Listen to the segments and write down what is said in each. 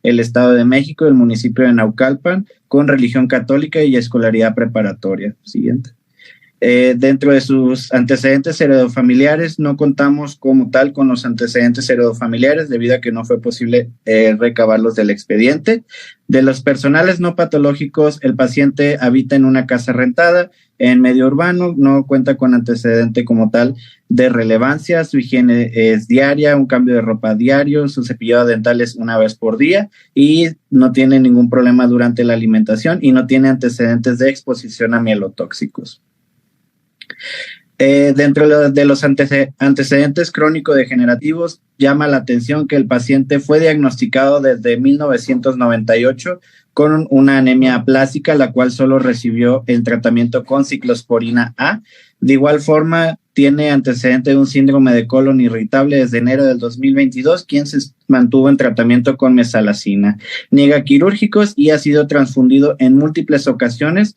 el Estado de México, el municipio de Naucalpan, con religión católica y escolaridad preparatoria. Siguiente. Dentro de sus antecedentes heredofamiliares, no contamos como tal con los antecedentes heredofamiliares debido a que no fue posible recabarlos del expediente. De los personales no patológicos, el paciente habita en una casa rentada en medio urbano, no cuenta con antecedente como tal de relevancia, su higiene es diaria, un cambio de ropa diario, su cepillado dental es una vez por día y no tiene ningún problema durante la alimentación y no tiene antecedentes de exposición a mielotóxicos. Dentro de los antecedentes crónico-degenerativos, llama la atención que el paciente fue diagnosticado desde 1998 con una anemia aplásica, la cual solo recibió el tratamiento con ciclosporina A. De igual forma, tiene antecedente de un síndrome de colon irritable desde enero del 2022, quien se mantuvo en tratamiento con mesalazina. Niega quirúrgicos y ha sido transfundido en múltiples ocasiones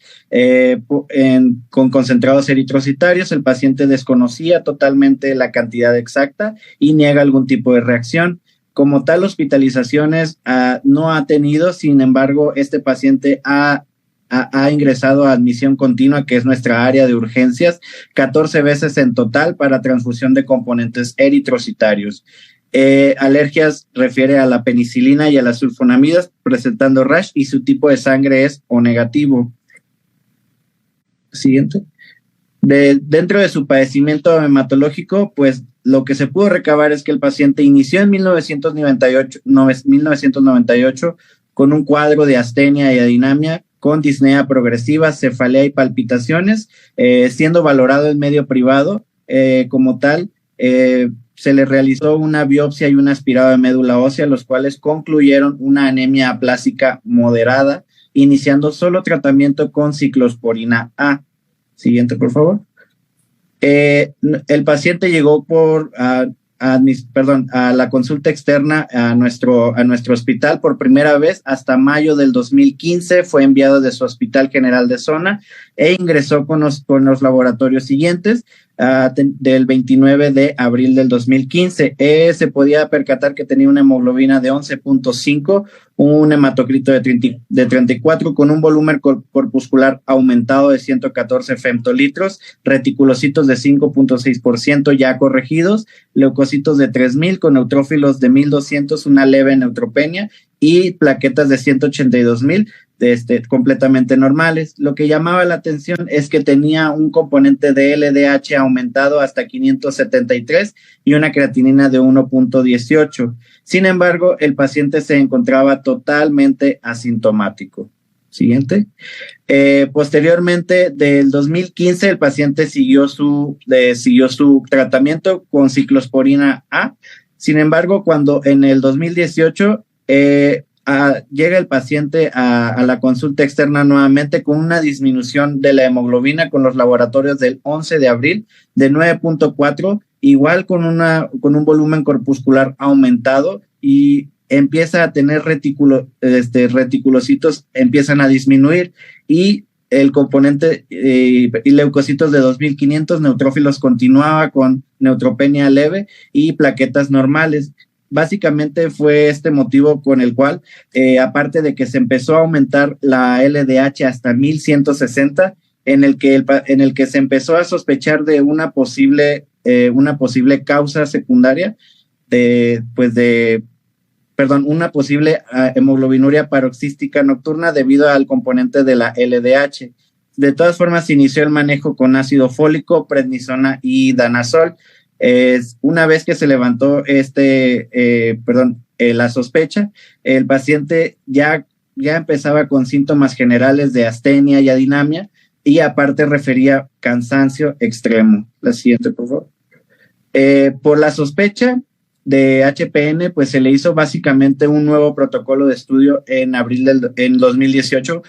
con concentrados eritrocitarios. El paciente desconocía totalmente la cantidad exacta y niega algún tipo de reacción. Como tal, hospitalizaciones no ha tenido, sin embargo, este paciente ha ingresado a admisión continua, que es nuestra área de urgencias, 14 veces en total para transfusión de componentes eritrocitarios. Alergias refiere a la penicilina y a las sulfonamidas, presentando rash y su tipo de sangre es O negativo. Siguiente. Dentro de su padecimiento hematológico, pues lo que se pudo recabar es que el paciente inició en 1998 con un cuadro de astenia y adinamia, con disnea progresiva, cefalea y palpitaciones, siendo valorado en medio privado. Como tal, se le realizó una biopsia y un aspirado de médula ósea, los cuales concluyeron una anemia aplásica moderada, iniciando solo tratamiento con ciclosporina A. Siguiente, por favor. El paciente llegó a la consulta externa a nuestro hospital por primera vez hasta mayo del 2015, fue enviado de su hospital general de zona e ingresó con los laboratorios siguientes del 29 de abril del 2015. Se podía percatar que tenía una hemoglobina de 11.5, un hematocrito de 34 con un volumen corpuscular aumentado de 114 femtolitros, reticulocitos de 5.6% ya corregidos, leucocitos de 3.000 con neutrófilos de 1.200, una leve neutropenia y plaquetas de 182.000 completamente normales. Lo que llamaba la atención es que tenía un componente de LDH aumentado hasta 573 y una creatinina de 1.18. Sin embargo, el paciente se encontraba totalmente asintomático. Siguiente. Posteriormente, del 2015, el paciente siguió su tratamiento con ciclosporina A. Sin embargo, cuando en el 2018 llega el paciente a la consulta externa nuevamente con una disminución de la hemoglobina con los laboratorios del 11 de abril de 9.4, igual con un volumen corpuscular aumentado, y empieza a tener reticulocitos, empiezan a disminuir, y el componente y leucocitos de 2.500, neutrófilos continuaba con neutropenia leve y plaquetas normales. Básicamente fue este motivo con el cual, aparte de que se empezó a aumentar la LDH hasta 1.160, en el que se empezó a sospechar de una posible causa secundaria una posible hemoglobinuria paroxística nocturna debido al componente de la LDH. De todas formas, se inició el manejo con ácido fólico, prednisona y danazol. Una vez que se levantó la sospecha, el paciente ya empezaba con síntomas generales de astenia y adinamia, y aparte refería cansancio extremo. La siguiente, por favor. Por la sospecha de HPN, pues se le hizo básicamente un nuevo protocolo de estudio en abril en 2018,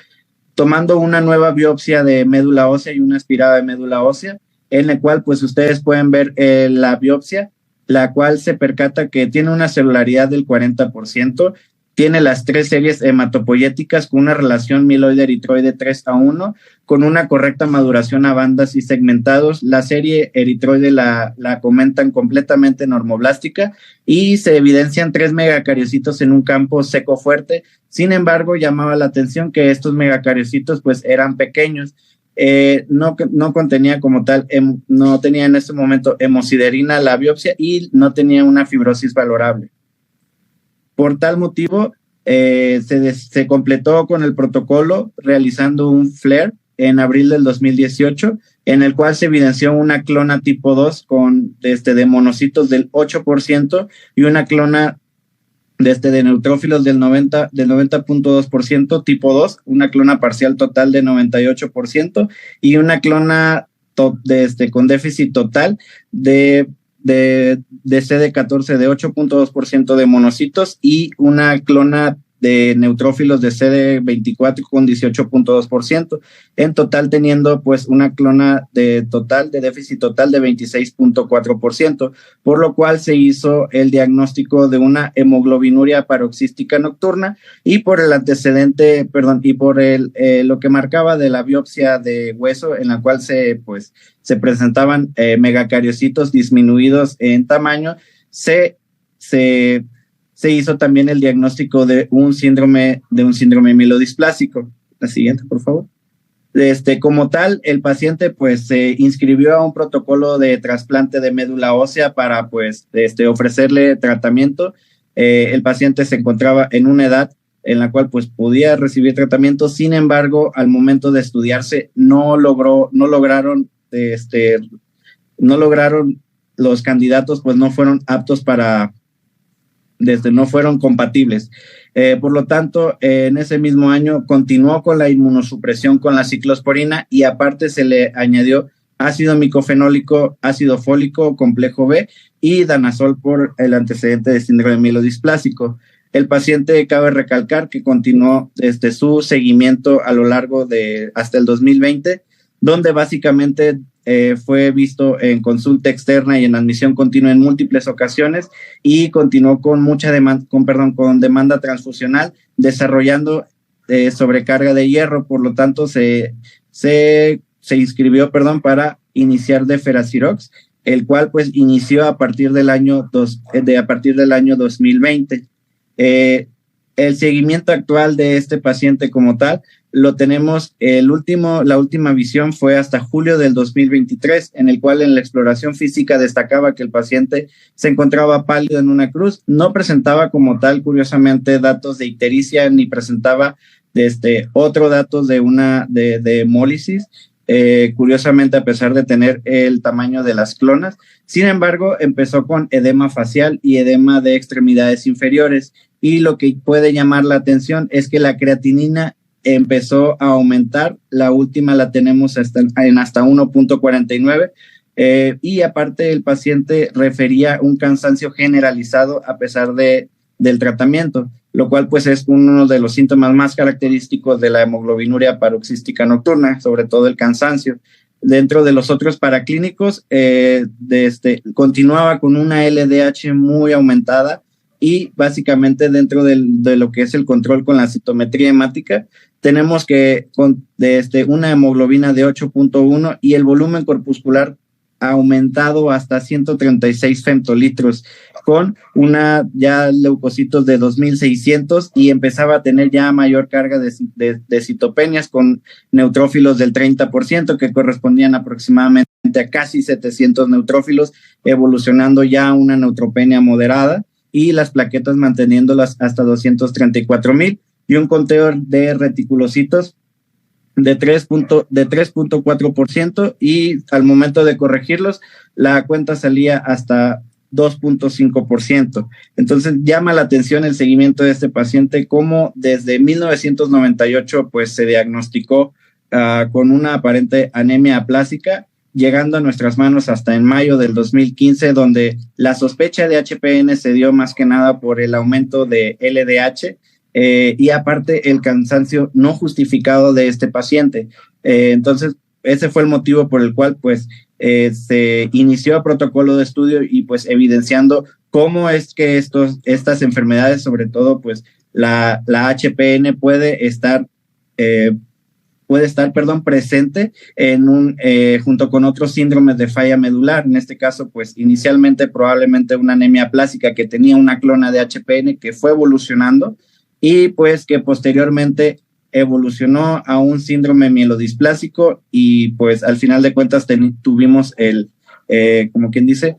tomando una nueva biopsia de médula ósea y una aspirada de médula ósea, en el cual pues ustedes pueden ver la biopsia, la cual se percata que tiene una celularidad del 40%, tiene las 3 series hematopoyéticas con una relación mieloide-eritroide 3:1, con una correcta maduración a bandas y segmentados. La serie eritroide la comentan completamente normoblastica y se evidencian 3 megacariocitos en un campo seco fuerte. Sin embargo, llamaba la atención que estos megacariocitos pues eran pequeños. No contenía como tal, no tenía en este momento hemosiderina la biopsia y no tenía una fibrosis valorable. Por tal motivo, se completó con el protocolo realizando un FLAIR en abril del 2018, en el cual se evidenció una clona tipo 2 de monocitos del 8% y una clona de neutrófilos del 90.2% tipo 2, una clona parcial total de 98% y una clona con déficit total de CD14 de 8.2% de monocitos y una clona de neutrófilos de CD24 con 18.2%, en total teniendo pues una clona de déficit total de 26.4%, por lo cual se hizo el diagnóstico de una hemoglobinuria paroxística nocturna y por el antecedente, y por lo que marcaba de la biopsia de hueso en la cual se presentaban megacariocitos disminuidos en tamaño, se hizo también el diagnóstico de un síndrome mielodisplásico. La siguiente, por favor. Como tal, el paciente pues se inscribió a un protocolo de trasplante de médula ósea para ofrecerle tratamiento. El paciente se encontraba en una edad en la cual pues podía recibir tratamiento. Sin embargo, al momento de estudiarse no lograron los candidatos, pues no fueron aptos no fueron compatibles. Por lo tanto, en ese mismo año continuó con la inmunosupresión con la ciclosporina y aparte se le añadió ácido micofenólico, ácido fólico, complejo B y danazol por el antecedente de síndrome mielodisplásico. El paciente, cabe recalcar que continuó su seguimiento a lo largo de hasta el 2020, donde básicamente fue visto en consulta externa y en admisión continua en múltiples ocasiones y continuó con con demanda transfusional, desarrollando sobrecarga de hierro. Por lo tanto, se inscribió, para iniciar Deferacirox, el cual pues inició a partir del año 2020. El seguimiento actual de este paciente como tal lo tenemos, la última visión fue hasta julio del 2023, en el cual en la exploración física destacaba que el paciente se encontraba pálido en una cruz, no presentaba como tal, curiosamente, datos de ictericia, ni presentaba otros datos de hemólisis, curiosamente, a pesar de tener el tamaño de las clonas. Sin embargo, empezó con edema facial y edema de extremidades inferiores, y lo que puede llamar la atención es que la creatinina empezó a aumentar. La última la tenemos hasta 1.49, y aparte el paciente refería un cansancio generalizado a pesar del tratamiento, lo cual pues es uno de los síntomas más característicos de la hemoglobinuria paroxística nocturna, sobre todo el cansancio. Dentro de los otros paraclínicos, continuaba con una LDH muy aumentada, y básicamente dentro de lo que es el control con la citometría hemática, tenemos que una hemoglobina de 8.1 y el volumen corpuscular aumentado hasta 136 femtolitros, con ya leucocitos de 2.600, y empezaba a tener ya mayor carga de citopenias con neutrófilos del 30%, que correspondían aproximadamente a casi 700 neutrófilos, evolucionando ya a una neutropenia moderada, y las plaquetas manteniéndolas hasta 234,000, y un conteo de reticulocitos de 3.4%, y al momento de corregirlos, la cuenta salía hasta 2.5%. Entonces llama la atención el seguimiento de este paciente, como desde 1998 pues se diagnosticó con una aparente anemia aplásica, llegando a nuestras manos hasta en mayo del 2015, donde la sospecha de HPN se dio más que nada por el aumento de LDH, y aparte el cansancio no justificado de este paciente. Entonces, ese fue el motivo por el cual pues se inició el protocolo de estudio, y pues evidenciando cómo es que estas enfermedades, sobre todo pues la HPN puede estar, presente junto con otros síndromes de falla medular. En este caso, pues inicialmente probablemente una anemia plástica que tenía una clona de HPN que fue evolucionando y pues que posteriormente evolucionó a un síndrome mielodisplásico y pues al final de cuentas tuvimos como quien dice,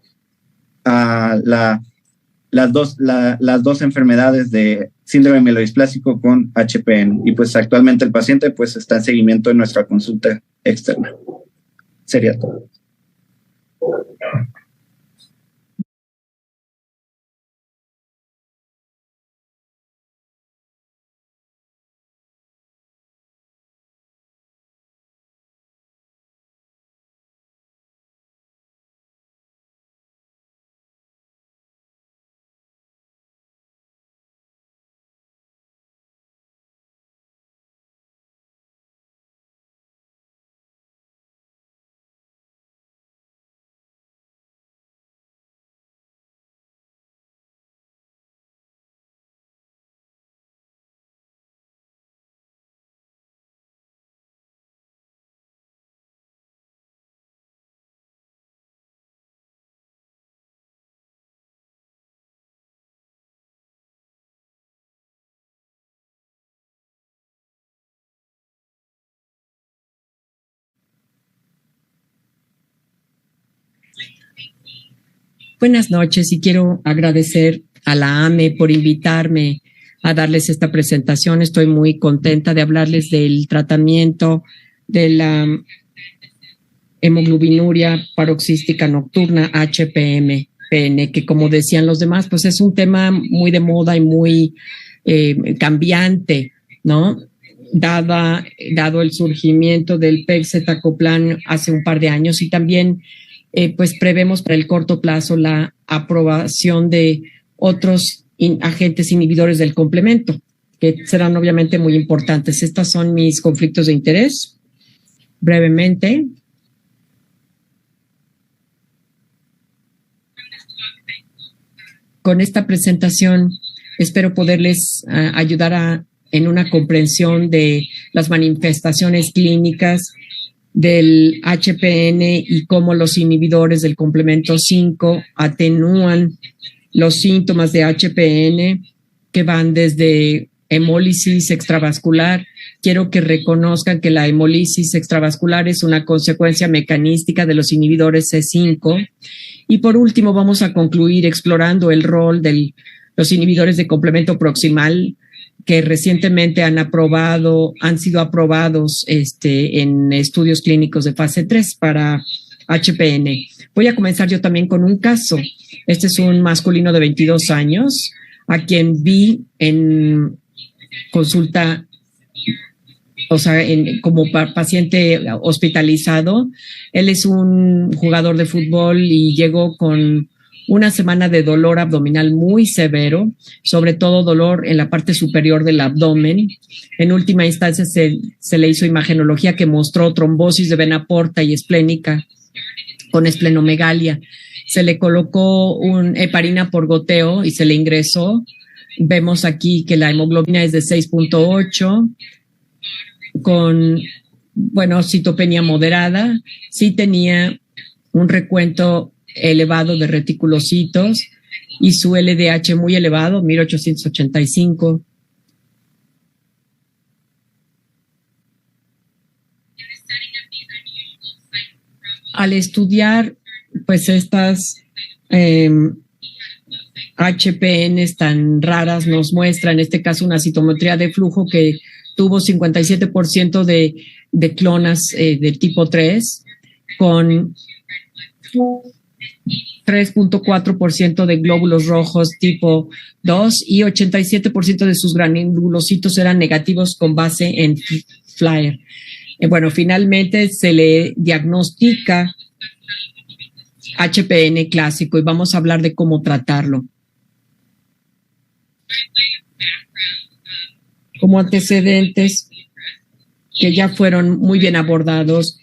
las dos enfermedades de síndrome mielodisplásico con HPN. Y pues actualmente el paciente pues está en seguimiento en nuestra consulta externa. Sería todo. Buenas noches y quiero agradecer a la AME por invitarme a darles esta presentación. Estoy muy contenta de hablarles del tratamiento de la hemoglobinuria paroxística nocturna, HPN, que como decían los demás, pues es un tema muy de moda y muy cambiante, ¿no? Dado el surgimiento del pegcetacoplan hace un par de años y también pues prevemos para el corto plazo la aprobación de otros agentes inhibidores del complemento, que serán obviamente muy importantes. Estos son mis conflictos de interés. Brevemente. Con esta presentación espero poderles ayudar en una comprensión de las manifestaciones clínicas del HPN y cómo los inhibidores del complemento 5 atenúan los síntomas de HPN que van desde hemólisis extravascular. Quiero que reconozcan que la hemólisis extravascular es una consecuencia mecanística de los inhibidores C5. Y por último, vamos a concluir explorando el rol de los inhibidores de complemento proximal que recientemente han sido aprobados en estudios clínicos de fase 3 para HPN. Voy a comenzar yo también con un caso. Este es un masculino de 22 años a quien vi en consulta, o sea, como paciente hospitalizado. Él es un jugador de fútbol y llegó con una semana de dolor abdominal muy severo, sobre todo dolor en la parte superior del abdomen. En última instancia se le hizo imagenología que mostró trombosis de vena porta y esplénica con esplenomegalia. Se le colocó un heparina por goteo y se le ingresó. Vemos aquí que la hemoglobina es de 6.8 con, citopenia moderada. Sí tenía un recuento elevado de reticulocitos y su LDH muy elevado, 1885. Al estudiar pues estas HPNs tan raras, nos muestra en este caso una citometría de flujo que tuvo 57% de clonas del tipo 3 con 3.4% de glóbulos rojos tipo 2 y 87% de sus granulocitos eran negativos con base en FLAIR. Finalmente se le diagnostica HPN clásico y vamos a hablar de cómo tratarlo. Como antecedentes que ya fueron muy bien abordados,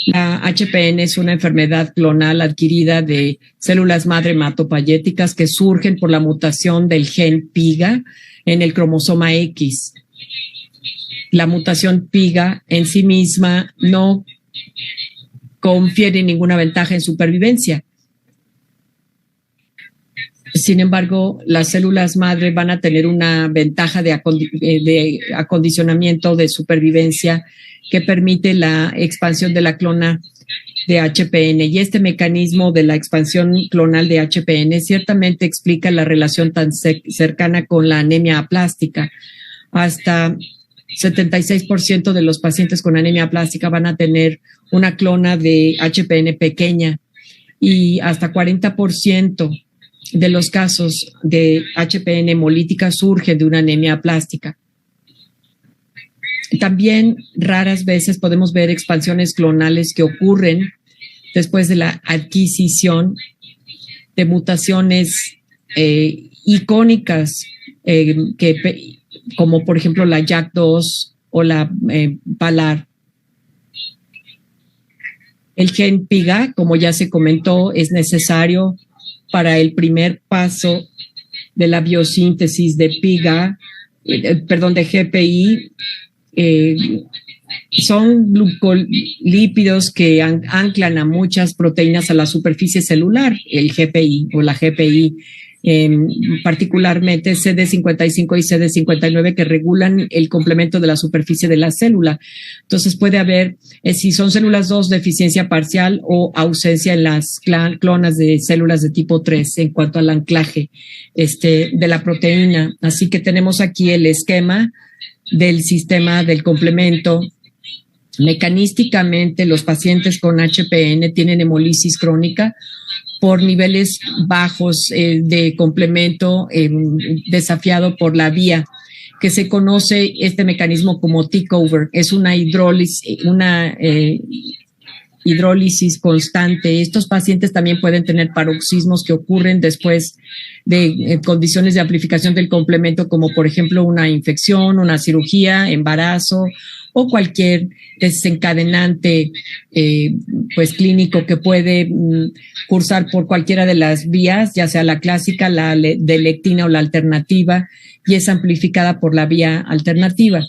la HPN es una enfermedad clonal adquirida de células madre hematopoyéticas que surgen por la mutación del gen PIGA en el cromosoma X. La mutación PIGA en sí misma no confiere ninguna ventaja en supervivencia. Sin embargo, las células madre van a tener una ventaja de acondicionamiento de supervivencia que permite la expansión de la clona de HPN. Y este mecanismo de la expansión clonal de HPN ciertamente explica la relación tan cercana con la anemia aplástica. Hasta 76% de los pacientes con anemia aplástica van a tener una clona de HPN pequeña y hasta 40% de los casos de HPN hemolítica surgen de una anemia aplástica. También raras veces podemos ver expansiones clonales que ocurren después de la adquisición de mutaciones icónicas como por ejemplo la JAK2 o la PALAR. El gen PIGA, como ya se comentó, es necesario para el primer paso de la biosíntesis de PIGA, de GPI. Son glucolípidos que anclan a muchas proteínas a la superficie celular, el GPI o la GPI, particularmente CD55 y CD59 que regulan el complemento de la superficie de la célula. Entonces puede haber, si son células 2, deficiencia parcial o ausencia en las clonas de células de tipo 3 en cuanto al anclaje de la proteína. Así que tenemos aquí el esquema del sistema del complemento. Mecanísticamente, los pacientes con HPN tienen hemolisis crónica por niveles bajos de complemento desafiado por la vía, que se conoce este mecanismo como takeover. Es una hidrólisis constante. Estos pacientes también pueden tener paroxismos que ocurren después de condiciones de amplificación del complemento, como por ejemplo una infección, una cirugía, embarazo o cualquier desencadenante clínico que puede cursar por cualquiera de las vías, ya sea la clásica, la de lectina o la alternativa, y es amplificada por la vía alternativa.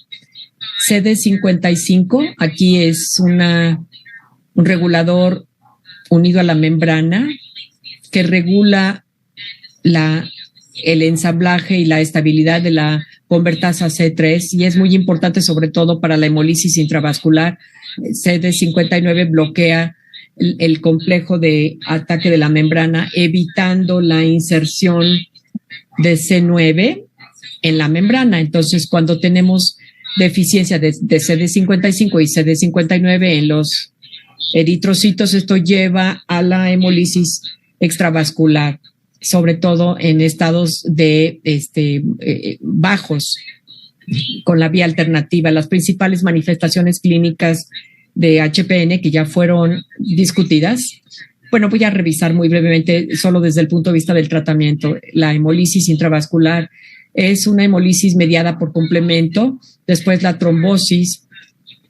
CD55, aquí es un regulador unido a la membrana que regula el ensamblaje y la estabilidad de la convertasa C3 y es muy importante sobre todo para la hemólisis intravascular. CD59 bloquea el complejo de ataque de la membrana, evitando la inserción de C9 en la membrana. Entonces, cuando tenemos deficiencia de CD55 y CD59 en los eritrocitos, esto lleva a la hemólisis extravascular, sobre todo en estados de bajos con la vía alternativa. Las principales manifestaciones clínicas de HPN que ya fueron discutidas. Bueno, voy a revisar muy brevemente, solo desde el punto de vista del tratamiento. La hemólisis intravascular es una hemólisis mediada por complemento. Después la trombosis.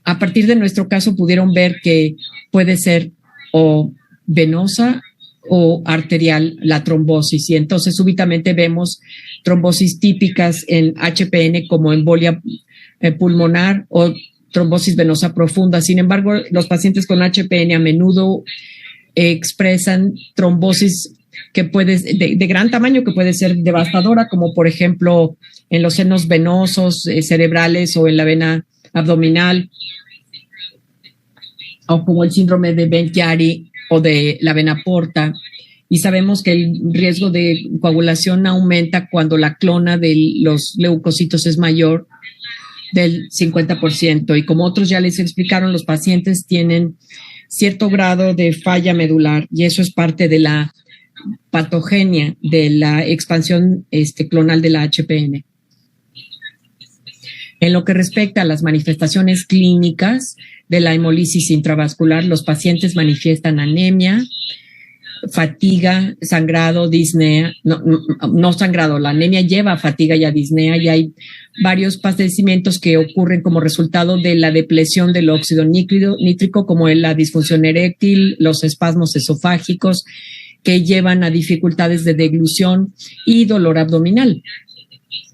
A partir de nuestro caso pudieron ver que puede ser o venosa o arterial la trombosis, y entonces súbitamente vemos trombosis típicas en HPN como embolia pulmonar o trombosis venosa profunda. Sin embargo, los pacientes con HPN a menudo expresan trombosis que de gran tamaño, que puede ser devastadora, como por ejemplo en los senos venosos cerebrales o en la vena abdominal, o como el síndrome de Ben-Chiari o de la vena porta. Y sabemos que el riesgo de coagulación aumenta cuando la clona de los leucocitos es mayor del 50%. Y como otros ya les explicaron, los pacientes tienen cierto grado de falla medular y eso es parte de la patogenia de la expansión clonal de la HPN. En lo que respecta a las manifestaciones clínicas de la hemólisis intravascular, los pacientes manifiestan anemia, fatiga, sangrado, disnea, no sangrado, la anemia lleva a fatiga y a disnea, y hay varios padecimientos que ocurren como resultado de la depresión del óxido nítrico, como la disfunción eréctil, los espasmos esofágicos, que llevan a dificultades de deglución y dolor abdominal.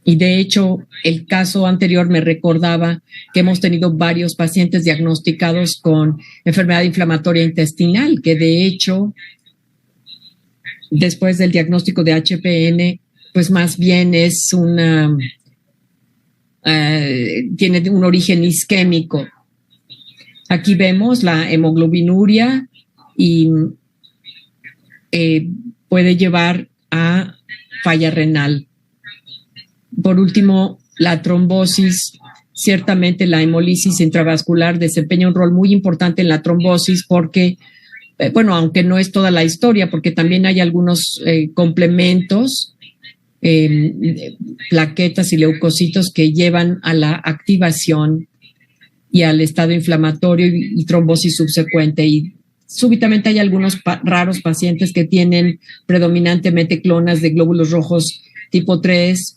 Y de hecho, el caso anterior me recordaba que hemos tenido varios pacientes diagnosticados con enfermedad inflamatoria intestinal, que de hecho, después del diagnóstico de HPN, pues más bien es tiene un origen isquémico. Aquí vemos la hemoglobinuria y puede llevar a falla renal. Por último, la trombosis. Ciertamente la hemólisis intravascular desempeña un rol muy importante en la trombosis porque, bueno, aunque no es toda la historia, porque también hay algunos complementos, plaquetas y leucocitos que llevan a la activación y al estado inflamatorio y trombosis subsecuente. Y súbitamente hay algunos raros pacientes que tienen predominantemente clonas de glóbulos rojos tipo 3,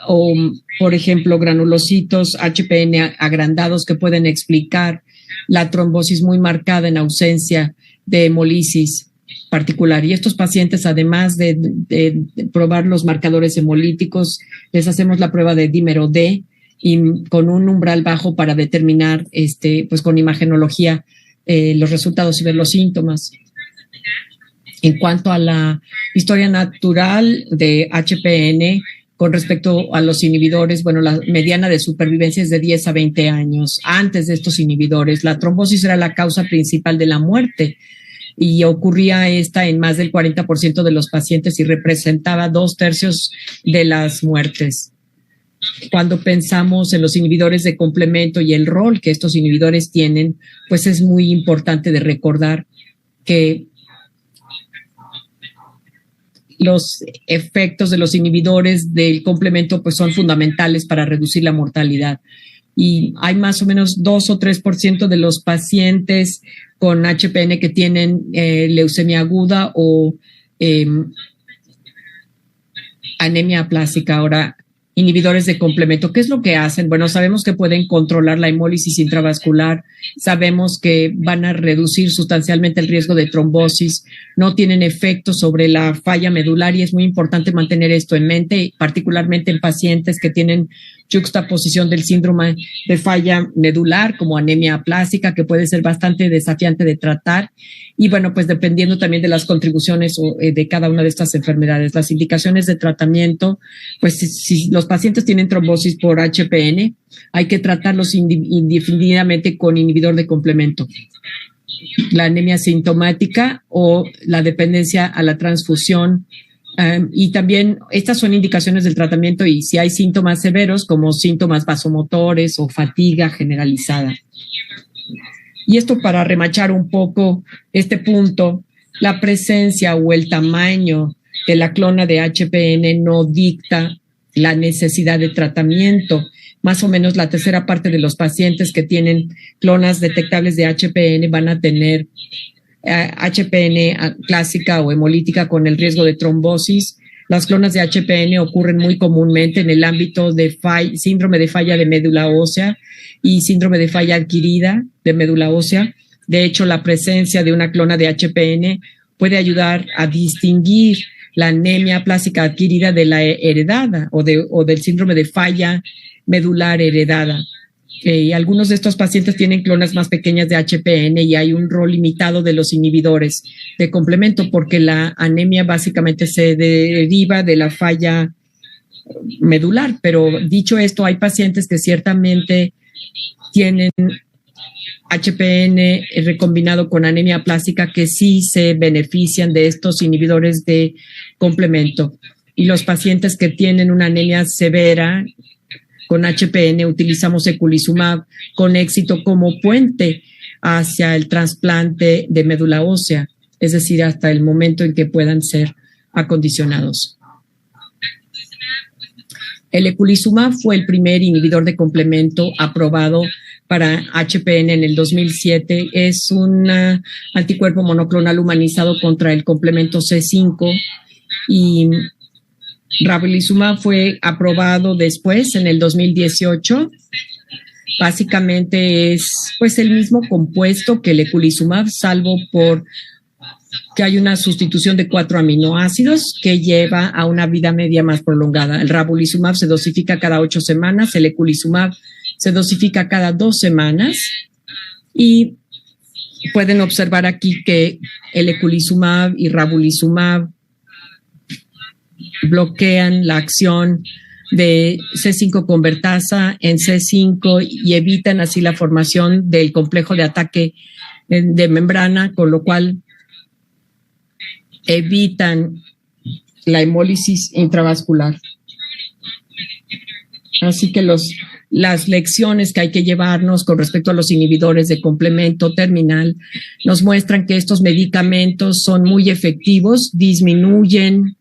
o, por ejemplo, granulocitos HPN agrandados que pueden explicar la trombosis muy marcada en ausencia de hemólisis particular. Y estos pacientes, además de probar los marcadores hemolíticos, les hacemos la prueba de dímero D y con un umbral bajo para determinar, pues con imagenología, los resultados y ver los síntomas. En cuanto a la historia natural de HPN, con respecto a los inhibidores, bueno, la mediana de supervivencia es de 10 a 20 años. Antes de estos inhibidores, la trombosis era la causa principal de la muerte y ocurría esta en más del 40% de los pacientes y representaba 2/3 de las muertes. Cuando pensamos en los inhibidores de complemento y el rol que estos inhibidores tienen, pues es muy importante de recordar que los efectos de los inhibidores del complemento pues son fundamentales para reducir la mortalidad. Y hay más o menos 2 o 3% de los pacientes con HPN que tienen leucemia aguda o anemia aplásica. Ahora, inhibidores de complemento, ¿qué es lo que hacen? Bueno, sabemos que pueden controlar la hemólisis intravascular, sabemos que van a reducir sustancialmente el riesgo de trombosis, no tienen efecto sobre la falla medular y es muy importante mantener esto en mente, particularmente en pacientes que tienen juxtaposición del síndrome de falla medular como anemia aplásica, que puede ser bastante desafiante de tratar. Y bueno, pues dependiendo también de las contribuciones de cada una de estas enfermedades, las indicaciones de tratamiento, pues si los pacientes tienen trombosis por HPN, hay que tratarlos indefinidamente con inhibidor de complemento. La anemia sintomática o la dependencia a la transfusión. Y también estas son indicaciones del tratamiento y si hay síntomas severos como síntomas vasomotores o fatiga generalizada. Y esto para remachar un poco este punto, la presencia o el tamaño de la clona de HPN no dicta la necesidad de tratamiento. Más o menos la tercera parte de los pacientes que tienen clonas detectables de HPN van a tener HPN clásica o hemolítica con el riesgo de trombosis. Las clonas de HPN ocurren muy comúnmente en el ámbito de síndrome de falla de médula ósea y síndrome de falla adquirida de médula ósea. De hecho, la presencia de una clona de HPN puede ayudar a distinguir la anemia aplásica adquirida de la heredada o del síndrome de falla medular heredada. Y algunos de estos pacientes tienen clonas más pequeñas de HPN y hay un rol limitado de los inhibidores de complemento porque la anemia básicamente se deriva de la falla medular. Pero dicho esto, hay pacientes que ciertamente tienen HPN recombinado con anemia plástica que sí se benefician de estos inhibidores de complemento. Y los pacientes que tienen una anemia severa con HPN utilizamos eculizumab con éxito como puente hacia el trasplante de médula ósea, es decir, hasta el momento en que puedan ser acondicionados. El eculizumab fue el primer inhibidor de complemento aprobado para HPN en el 2007. Es un anticuerpo monoclonal humanizado contra el complemento C5 y ravulizumab fue aprobado después en el 2018. Básicamente es pues el mismo compuesto que el eculizumab, salvo por que hay una sustitución de 4 aminoácidos que lleva a una vida media más prolongada. El ravulizumab se dosifica cada 8 semanas, el eculizumab se dosifica cada 2 semanas y pueden observar aquí que el eculizumab y ravulizumab bloquean la acción de C5 convertasa en C5 y evitan así la formación del complejo de ataque de membrana, con lo cual evitan la hemólisis intravascular. Así que las lecciones que hay que llevarnos con respecto a los inhibidores de complemento terminal nos muestran que estos medicamentos son muy efectivos, disminuyen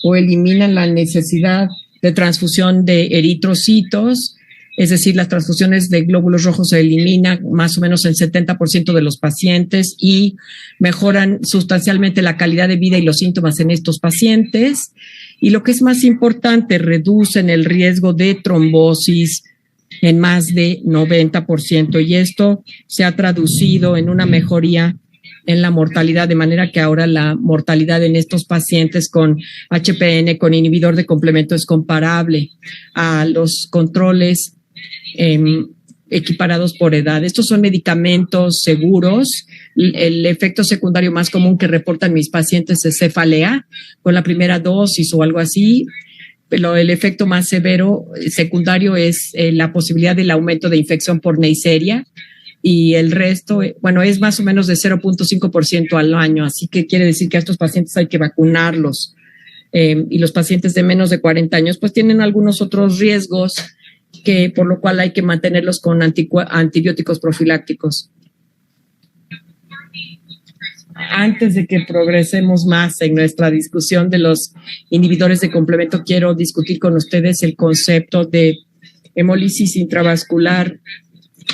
o eliminan la necesidad de transfusión de eritrocitos, es decir, las transfusiones de glóbulos rojos se eliminan más o menos en 70% de los pacientes y mejoran sustancialmente la calidad de vida y los síntomas en estos pacientes. Y lo que es más importante, reducen el riesgo de trombosis en más de 90%. Y esto se ha traducido en una mejoría en la mortalidad, de manera que ahora la mortalidad en estos pacientes con HPN, con inhibidor de complemento, es comparable a los controles equiparados por edad. Estos son medicamentos seguros. El efecto secundario más común que reportan mis pacientes es cefalea con la primera dosis o algo así. Pero el efecto más severo secundario es la posibilidad del aumento de infección por Neisseria. Y el resto, bueno, es más o menos de 0.5% al año, así que quiere decir que a estos pacientes hay que vacunarlos. Y los pacientes de menos de 40 años pues tienen algunos otros riesgos, que por lo cual hay que mantenerlos con antibióticos profilácticos. Antes de que progresemos más en nuestra discusión de los inhibidores de complemento, quiero discutir con ustedes el concepto de hemólisis intravascular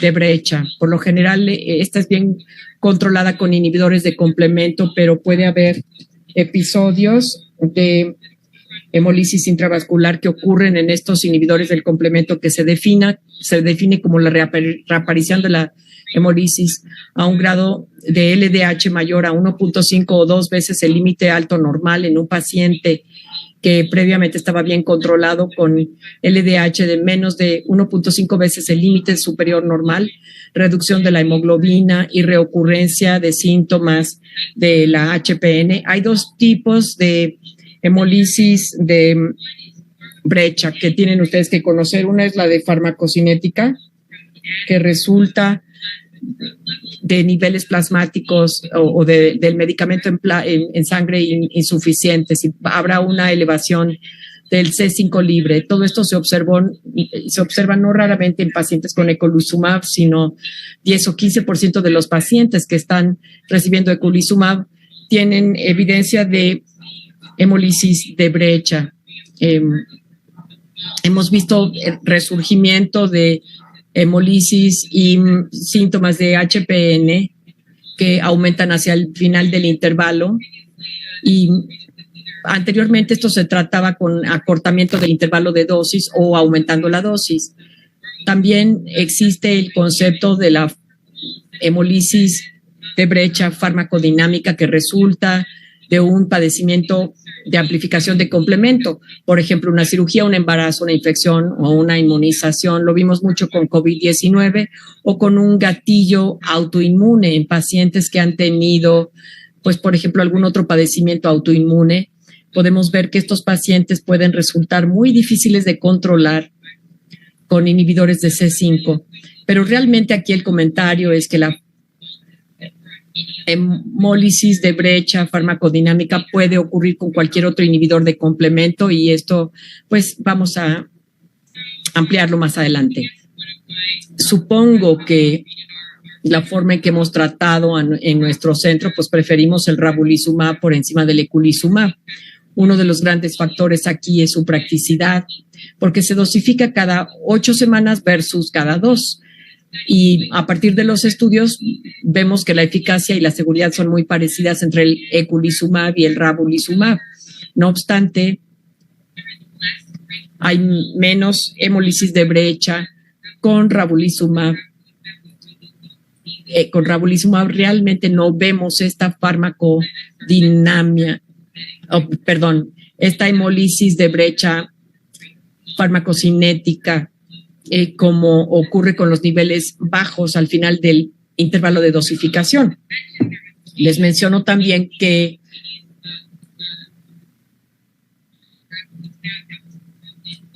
de brecha. Por lo general, esta es bien controlada con inhibidores de complemento, pero puede haber episodios de hemólisis intravascular que ocurren en estos inhibidores del complemento que se define como la reaparición de la hemólisis a un grado de LDH mayor a 1.5 o 2 veces el límite alto normal en un paciente que previamente estaba bien controlado con LDH de menos de 1.5 veces el límite superior normal, reducción de la hemoglobina y reocurrencia de síntomas de la HPN. Hay 2 tipos de hemólisis de brecha que tienen ustedes que conocer. Una es la de farmacocinética, que resulta de niveles plasmáticos o del medicamento en sangre insuficientes, y habrá una elevación del C5 libre. Todo esto se observa no raramente en pacientes con eculizumab, sino 10 o 15% de los pacientes que están recibiendo eculizumab tienen evidencia de hemólisis de brecha. Hemos visto el resurgimiento de hemólisis y síntomas de HPN que aumentan hacia el final del intervalo, y anteriormente esto se trataba con acortamiento del intervalo de dosis o aumentando la dosis. También existe el concepto de la hemólisis de brecha farmacodinámica que resulta de un padecimiento de amplificación de complemento, por ejemplo, una cirugía, un embarazo, una infección o una inmunización. Lo vimos mucho con COVID-19 o con un gatillo autoinmune en pacientes que han tenido, pues, por ejemplo, algún otro padecimiento autoinmune. Podemos ver que estos pacientes pueden resultar muy difíciles de controlar con inhibidores de C5, pero realmente aquí el comentario es que la hemólisis de brecha farmacodinámica puede ocurrir con cualquier otro inhibidor de complemento, y esto pues vamos a ampliarlo más adelante. Supongo que la forma en que hemos tratado en nuestro centro, pues preferimos el ravulizumab por encima del eculizumab. Uno de los grandes factores aquí es su practicidad, porque se dosifica cada 8 semanas versus cada 2. Y a partir de los estudios vemos que la eficacia y la seguridad son muy parecidas entre el eculizumab y el ravulizumab. No obstante, hay menos hemólisis de brecha con ravulizumab con ravulizumab realmente no vemos esta farmacodinamia, esta hemólisis de brecha farmacocinética, como ocurre con los niveles bajos al final del intervalo de dosificación. Les menciono también que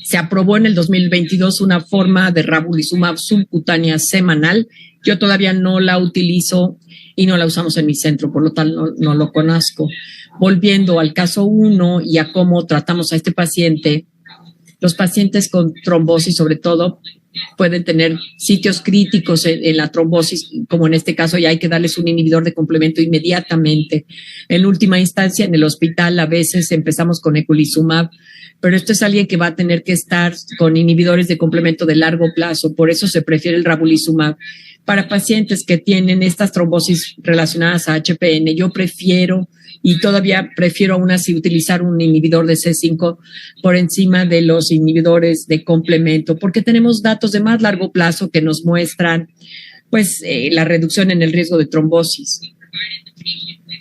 se aprobó en el 2022 una forma de ravulizumab subcutánea semanal. Yo todavía no la utilizo y no la usamos en mi centro, por lo tanto no lo conozco. Volviendo al caso 1 y a cómo tratamos a este paciente, los pacientes con trombosis, sobre todo, pueden tener sitios críticos en la trombosis, como en este caso, y hay que darles un inhibidor de complemento inmediatamente. En última instancia, en el hospital, a veces empezamos con eculizumab, pero esto es alguien que va a tener que estar con inhibidores de complemento de largo plazo. Por eso se prefiere el ravulizumab. Para pacientes que tienen estas trombosis relacionadas a HPN, yo prefiero y todavía prefiero aún así utilizar un inhibidor de C5 por encima de los inhibidores de complemento, porque tenemos datos de más largo plazo que nos muestran la reducción en el riesgo de trombosis.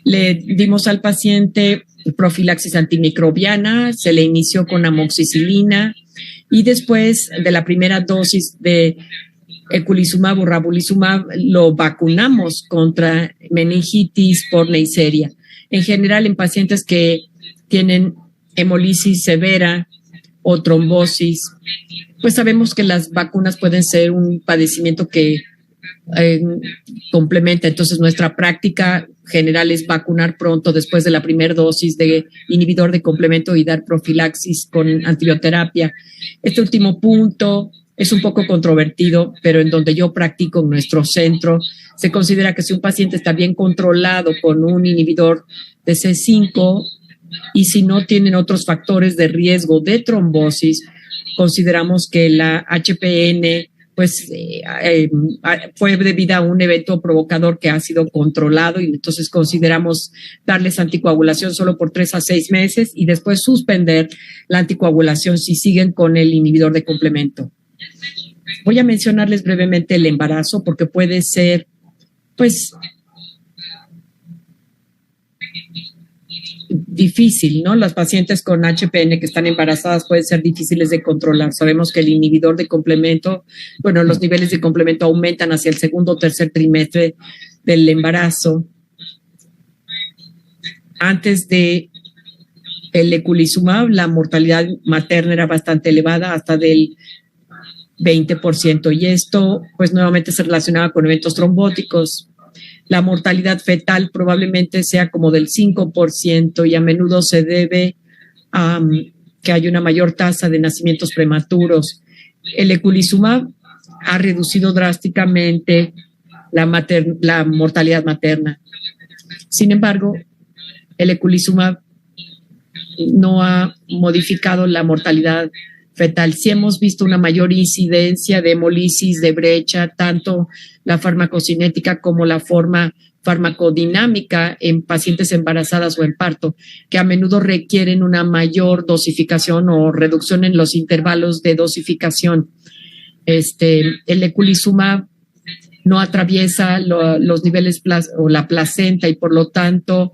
Le dimos al paciente profilaxis antimicrobiana, se le inició con amoxicilina y después de la primera dosis de eculizumab o ravulizumab lo vacunamos contra meningitis por Neisseria. En general, en pacientes que tienen hemolisis severa o trombosis, pues sabemos que las vacunas pueden ser un padecimiento que complementa. Entonces, nuestra práctica general es vacunar pronto después de la primera dosis de inhibidor de complemento y dar profilaxis con antibioterapia. Este último punto es un poco controvertido, pero en donde yo practico en nuestro centro, se considera que si un paciente está bien controlado con un inhibidor de C5 y si no tienen otros factores de riesgo de trombosis, consideramos que la HPN fue debida a un evento provocador que ha sido controlado y entonces consideramos darles anticoagulación solo por 3 a 6 meses y después suspender la anticoagulación si siguen con el inhibidor de complemento. Voy a mencionarles brevemente el embarazo porque puede ser, difícil, ¿no? Las pacientes con HPN que están embarazadas pueden ser difíciles de controlar. Sabemos que el inhibidor de complemento, los niveles de complemento aumentan hacia el segundo o tercer trimestre del embarazo. Antes de el eculizumab, la mortalidad materna era bastante elevada, hasta del 20%, y esto nuevamente se relacionaba con eventos trombóticos. La mortalidad fetal probablemente sea como del 5% y a menudo se debe a que hay una mayor tasa de nacimientos prematuros. El eculizumab ha reducido drásticamente la mortalidad materna. Sin embargo, el eculizumab no ha modificado la mortalidad fetal. Sí hemos visto una mayor incidencia de hemolisis de brecha, tanto la farmacocinética como la forma farmacodinámica en pacientes embarazadas o en parto, que a menudo requieren una mayor dosificación o reducción en los intervalos de dosificación. El eculizumab no atraviesa los niveles o la placenta y por lo tanto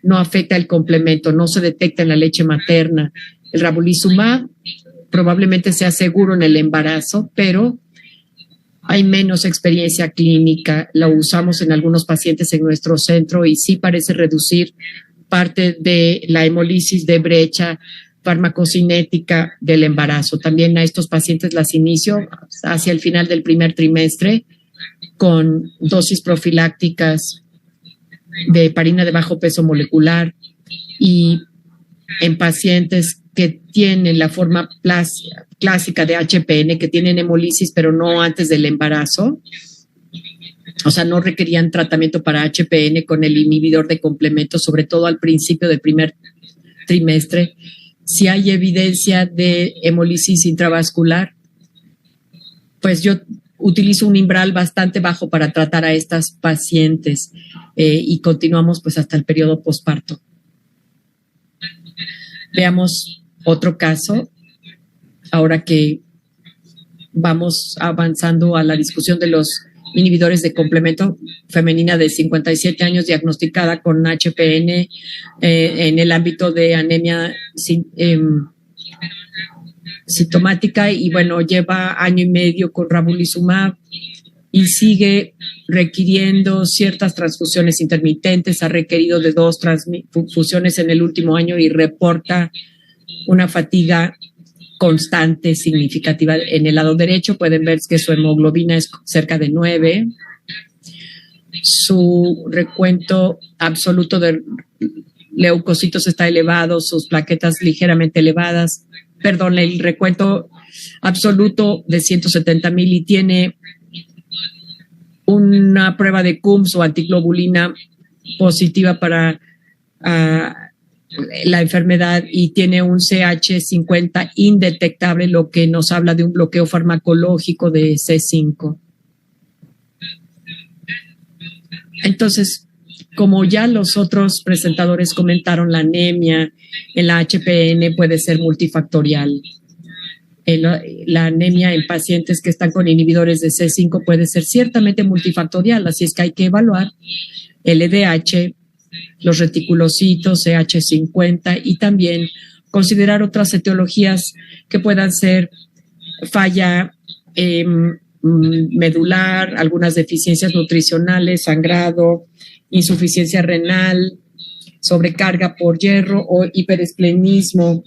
no afecta el complemento, no se detecta en la leche materna. El ravulizumab probablemente sea seguro en el embarazo, pero hay menos experiencia clínica. Lo usamos en algunos pacientes en nuestro centro y sí parece reducir parte de la hemolisis de brecha farmacocinética del embarazo. También a estos pacientes las inicio hacia el final del primer trimestre con dosis profilácticas de heparina de bajo peso molecular y en pacientes que tienen la forma clásica de HPN, que tienen hemolisis, pero no antes del embarazo. O sea, no requerían tratamiento para HPN con el inhibidor de complemento, sobre todo al principio del primer trimestre. Si hay evidencia de hemolisis intravascular, pues yo utilizo un umbral bastante bajo para tratar a estas pacientes y continuamos hasta el periodo posparto. Veamos otro caso, ahora que vamos avanzando a la discusión de los inhibidores de complemento, femenina de 57 años diagnosticada con HPN en el ámbito de anemia sintomática, y bueno, lleva año y medio con ravulizumab y sigue requiriendo ciertas transfusiones intermitentes. Ha requerido de 2 transfusiones en el último año y reporta una fatiga constante, significativa. En el lado derecho pueden ver que su hemoglobina es cerca de 9. Su recuento absoluto de leucocitos está elevado, sus plaquetas ligeramente elevadas. Perdón, el recuento absoluto de 170,000, y tiene una prueba de Coombs o antiglobulina positiva para la enfermedad, y tiene un CH50 indetectable, lo que nos habla de un bloqueo farmacológico de C5. Entonces, como ya los otros presentadores comentaron, la anemia en la HPN puede ser multifactorial. La anemia en pacientes que están con inhibidores de C5 puede ser ciertamente multifactorial, así es que hay que evaluar el LDH, los reticulocitos, CH50, y también considerar otras etiologías que puedan ser falla medular, algunas deficiencias nutricionales, sangrado, insuficiencia renal, sobrecarga por hierro o hiperesplenismo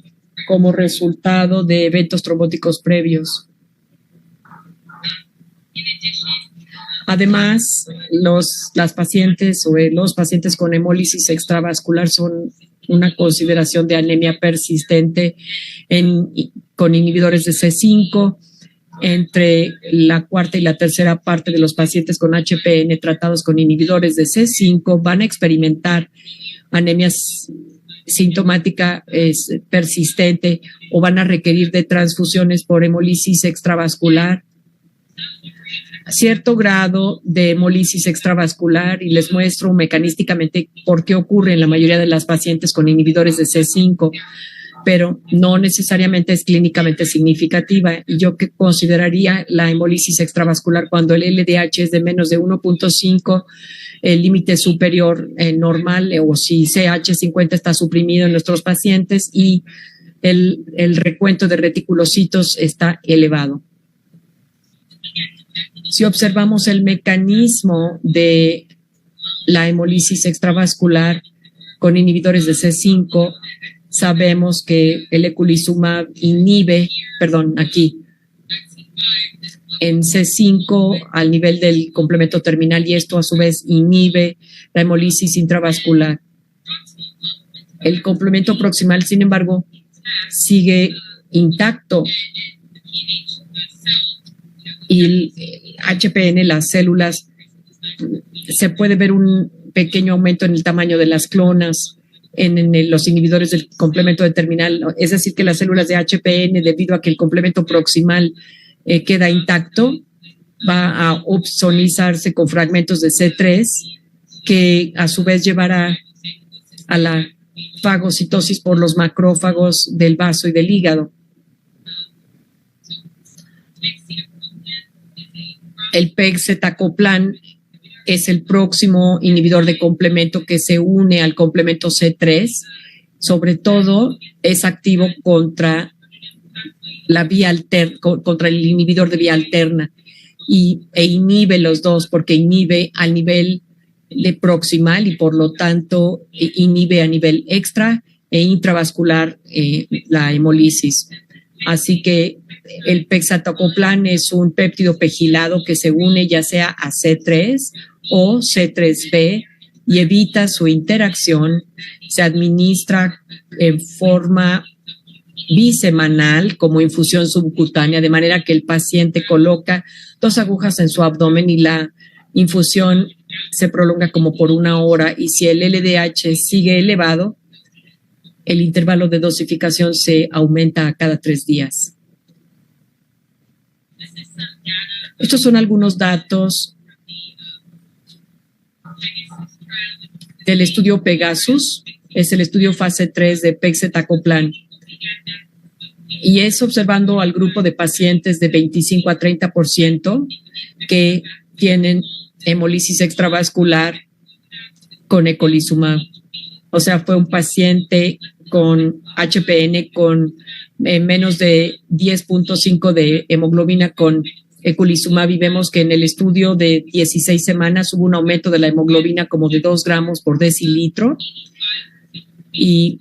como resultado de eventos trombóticos previos. Además, las pacientes o los pacientes con hemólisis extravascular son una consideración de anemia persistente con inhibidores de C5. Entre la cuarta y la tercera parte de los pacientes con HPN tratados con inhibidores de C5 van a experimentar anemia sintomática persistente o van a requerir de transfusiones por hemólisis extravascular. Cierto grado de hemólisis extravascular, y les muestro mecanísticamente por qué ocurre en la mayoría de las pacientes con inhibidores de C5, pero no necesariamente es clínicamente significativa. Y yo que consideraría la hemólisis extravascular cuando el LDH es de menos de 1.5, el límite superior normal, o si CH50 está suprimido en nuestros pacientes y el recuento de reticulocitos está elevado. Si observamos el mecanismo de la hemólisis extravascular con inhibidores de C5, sabemos que el eculizumab inhibe, en C5 al nivel del complemento terminal, y esto a su vez inhibe la hemólisis intravascular. El complemento proximal, sin embargo, sigue intacto, y el HPN, las células, se puede ver un pequeño aumento en el tamaño de las clonas en los inhibidores del complemento de terminal, es decir, que las células de HPN, debido a que el complemento proximal queda intacto, va a opsonizarse con fragmentos de C3, que a su vez llevará a la fagocitosis por los macrófagos del vaso y del hígado. El pegcetacoplan es el próximo inhibidor de complemento que se une al complemento C3. Sobre todo es activo contra la vía contra el inhibidor de vía alterna, e inhibe los dos, porque inhibe al nivel de proximal y por lo tanto inhibe a nivel extra e intravascular la hemólisis. Así que el pegcetacoplan es un péptido pegilado que se une ya sea a C3 o C3b y evita su interacción. Se administra en forma bisemanal como infusión subcutánea, de manera que el paciente coloca 2 agujas en su abdomen y la infusión se prolonga como por 1 hora, y si el LDH sigue elevado, el intervalo de dosificación se aumenta a cada 3 días. Estos son algunos datos del estudio Pegasus. Es el estudio fase 3 de pegcetacoplan. Y es observando al grupo de pacientes de 25 a 30% que tienen hemólisis extravascular con eculizumab. O sea, fue un paciente con HPN con menos de 10.5 de hemoglobina con eculizumab, y vemos que en el estudio de 16 semanas hubo un aumento de la hemoglobina como de 2 gramos por decilitro, y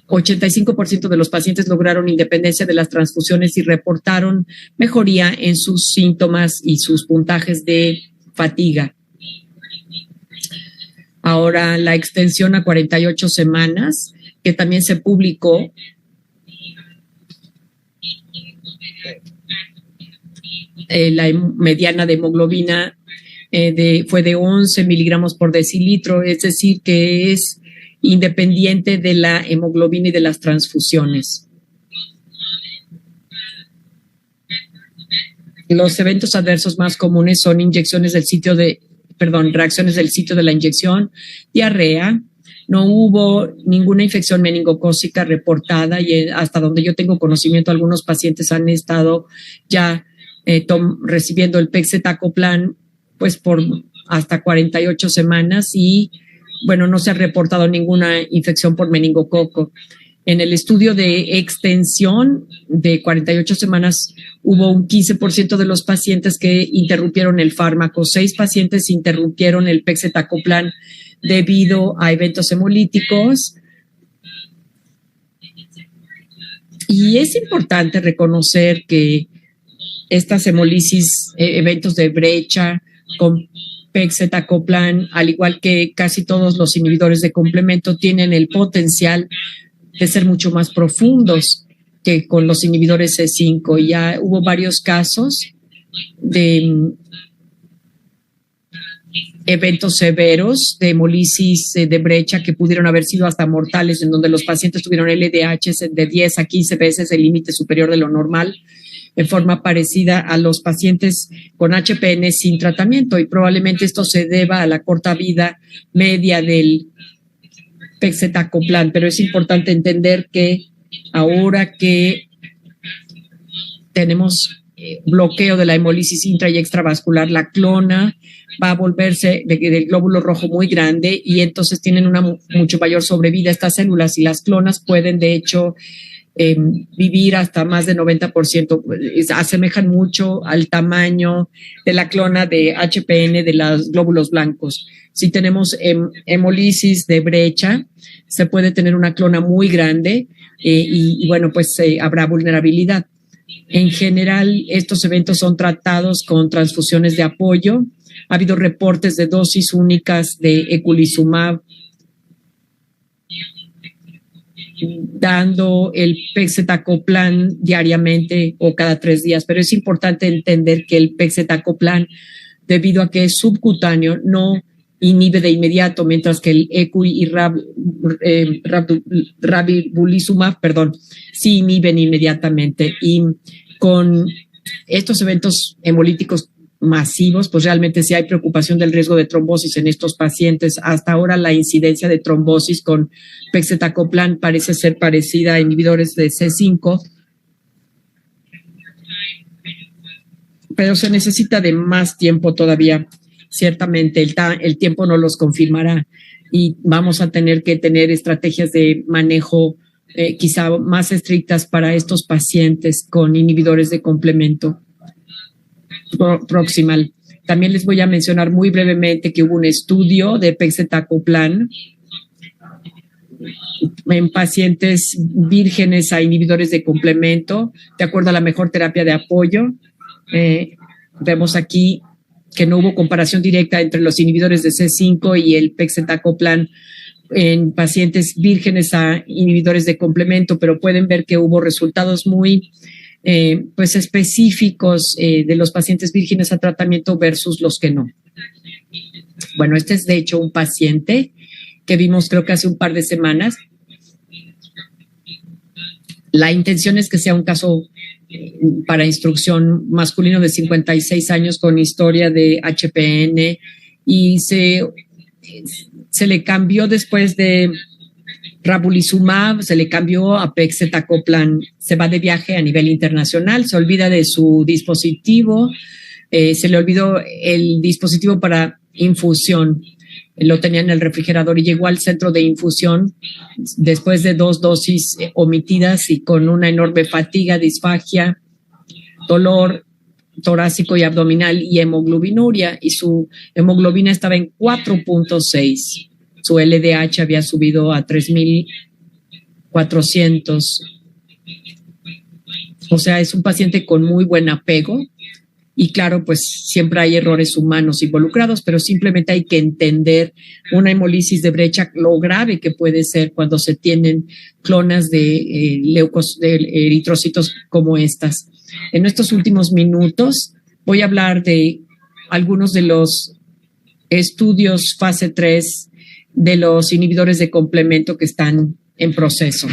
85% de los pacientes lograron independencia de las transfusiones y reportaron mejoría en sus síntomas y sus puntajes de fatiga. Ahora, la extensión a 48 semanas, que también se publicó, la mediana de hemoglobina fue de 11 miligramos por decilitro, es decir, que es independiente de la hemoglobina y de las transfusiones. Los eventos adversos más comunes son reacciones del sitio de la inyección, diarrea. No hubo ninguna infección meningocócica reportada, y hasta donde yo tengo conocimiento, algunos pacientes han estado ya recibiendo el pegcetacoplan pues por hasta 48 semanas, y bueno, no se ha reportado ninguna infección por meningococo. En el estudio de extensión de 48 semanas hubo un 15% de los pacientes que interrumpieron el fármaco. 6 pacientes interrumpieron el pegcetacoplan debido a eventos hemolíticos. Y es importante reconocer que estas hemolisis, eventos de brecha con pegcetacoplan, al igual que casi todos los inhibidores de complemento, tienen el potencial de ser mucho más profundos que con los inhibidores C5. Ya hubo varios casos de eventos severos de hemolisis de brecha que pudieron haber sido hasta mortales, en donde los pacientes tuvieron LDH de 10 a 15 veces el límite superior de lo normal, en forma parecida a los pacientes con HPN sin tratamiento, y probablemente esto se deba a la corta vida media del pegcetacoplan. Pero es importante entender que ahora que tenemos bloqueo de la hemólisis intra y extravascular, la clona va a volverse del glóbulo rojo muy grande, y entonces tienen una mucho mayor sobrevida estas células, y las clonas pueden de hecho vivir hasta más de 90%, asemejan mucho al tamaño de la clona de HPN de los glóbulos blancos. Si tenemos hemólisis de brecha, se puede tener una clona muy grande, y bueno, pues habrá vulnerabilidad. En general, estos eventos son tratados con transfusiones de apoyo. Ha habido reportes de dosis únicas de eculizumab dando el pegcetacoplan diariamente o cada 3 días, pero es importante entender que el pegcetacoplan, debido a que es subcutáneo, no inhibe de inmediato, mientras que el ecu y ravulizumab, sí inhiben inmediatamente. Y con estos eventos hemolíticos masivos, pues realmente sí hay preocupación del riesgo de trombosis en estos pacientes. Hasta ahora la incidencia de trombosis con pegcetacoplan parece ser parecida a inhibidores de C5, pero se necesita de más tiempo todavía. Ciertamente el tiempo no los confirmará, y vamos a tener que tener estrategias de manejo quizá más estrictas para estos pacientes con inhibidores de complemento proximal. También les voy a mencionar muy brevemente que hubo un estudio de pegcetacoplan en pacientes vírgenes a inhibidores de complemento, de acuerdo a la mejor terapia de apoyo. Vemos aquí que no hubo comparación directa entre los inhibidores de C5 y el pegcetacoplan en pacientes vírgenes a inhibidores de complemento, pero pueden ver que hubo resultados muy pues específicos de los pacientes vírgenes a tratamiento versus los que no. Bueno, este es de hecho un paciente que vimos creo que hace un par de semanas. La intención es que sea un caso para instrucción, masculino de 56 años con historia de HPN, y se le cambió después de ravulizumab, se le cambió a pegcetacoplan. Se va de viaje a nivel internacional, se olvida de su dispositivo, Se le olvidó el dispositivo para infusión. Lo tenía en el refrigerador y llegó al centro de infusión después de 2 dosis omitidas y con una enorme fatiga, disfagia, dolor torácico y abdominal y hemoglobinuria, y su hemoglobina estaba en 4.6. Su LDH había subido a 3,400. O sea, es un paciente con muy buen apego. Y claro, pues siempre hay errores humanos involucrados, pero simplemente hay que entender una hemólisis de brecha, lo grave que puede ser cuando se tienen clonas de eritrocitos como estas. En estos últimos minutos voy a hablar de algunos de los estudios fase 3 de los inhibidores de complemento que están en proceso.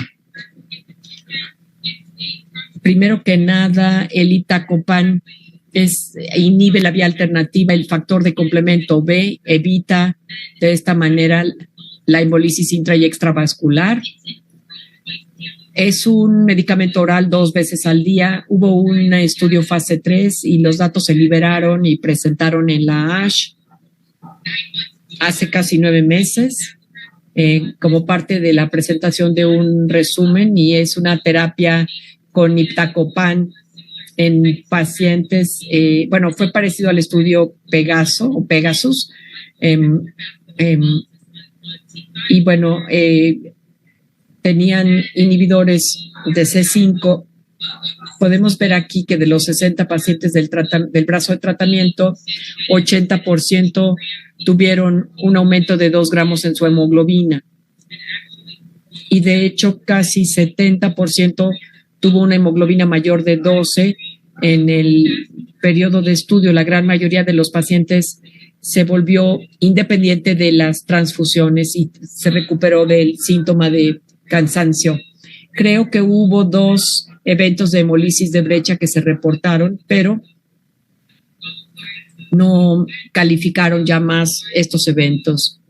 Primero que nada, el itacopan inhibe la vía alternativa, el factor de complemento B, evita de esta manera la hemólisis intra y extravascular. Es un medicamento oral 2 veces al día. Hubo un estudio fase 3 y los datos se liberaron y presentaron en la ASH hace casi 9 meses como parte de la presentación de un resumen, y es una terapia con iptacopan en pacientes, fue parecido al estudio Pegasus, tenían inhibidores de C5. Podemos ver aquí que de los 60 pacientes del brazo de tratamiento, 80% tuvieron un aumento de 2 gramos en su hemoglobina. Y de hecho, casi 70% tuvo una hemoglobina mayor de 12 en el periodo de estudio. La gran mayoría de los pacientes se volvió independiente de las transfusiones y se recuperó del síntoma de cansancio. Creo que hubo 2 eventos de hemólisis de brecha que se reportaron, pero no calificaron ya más estos eventos.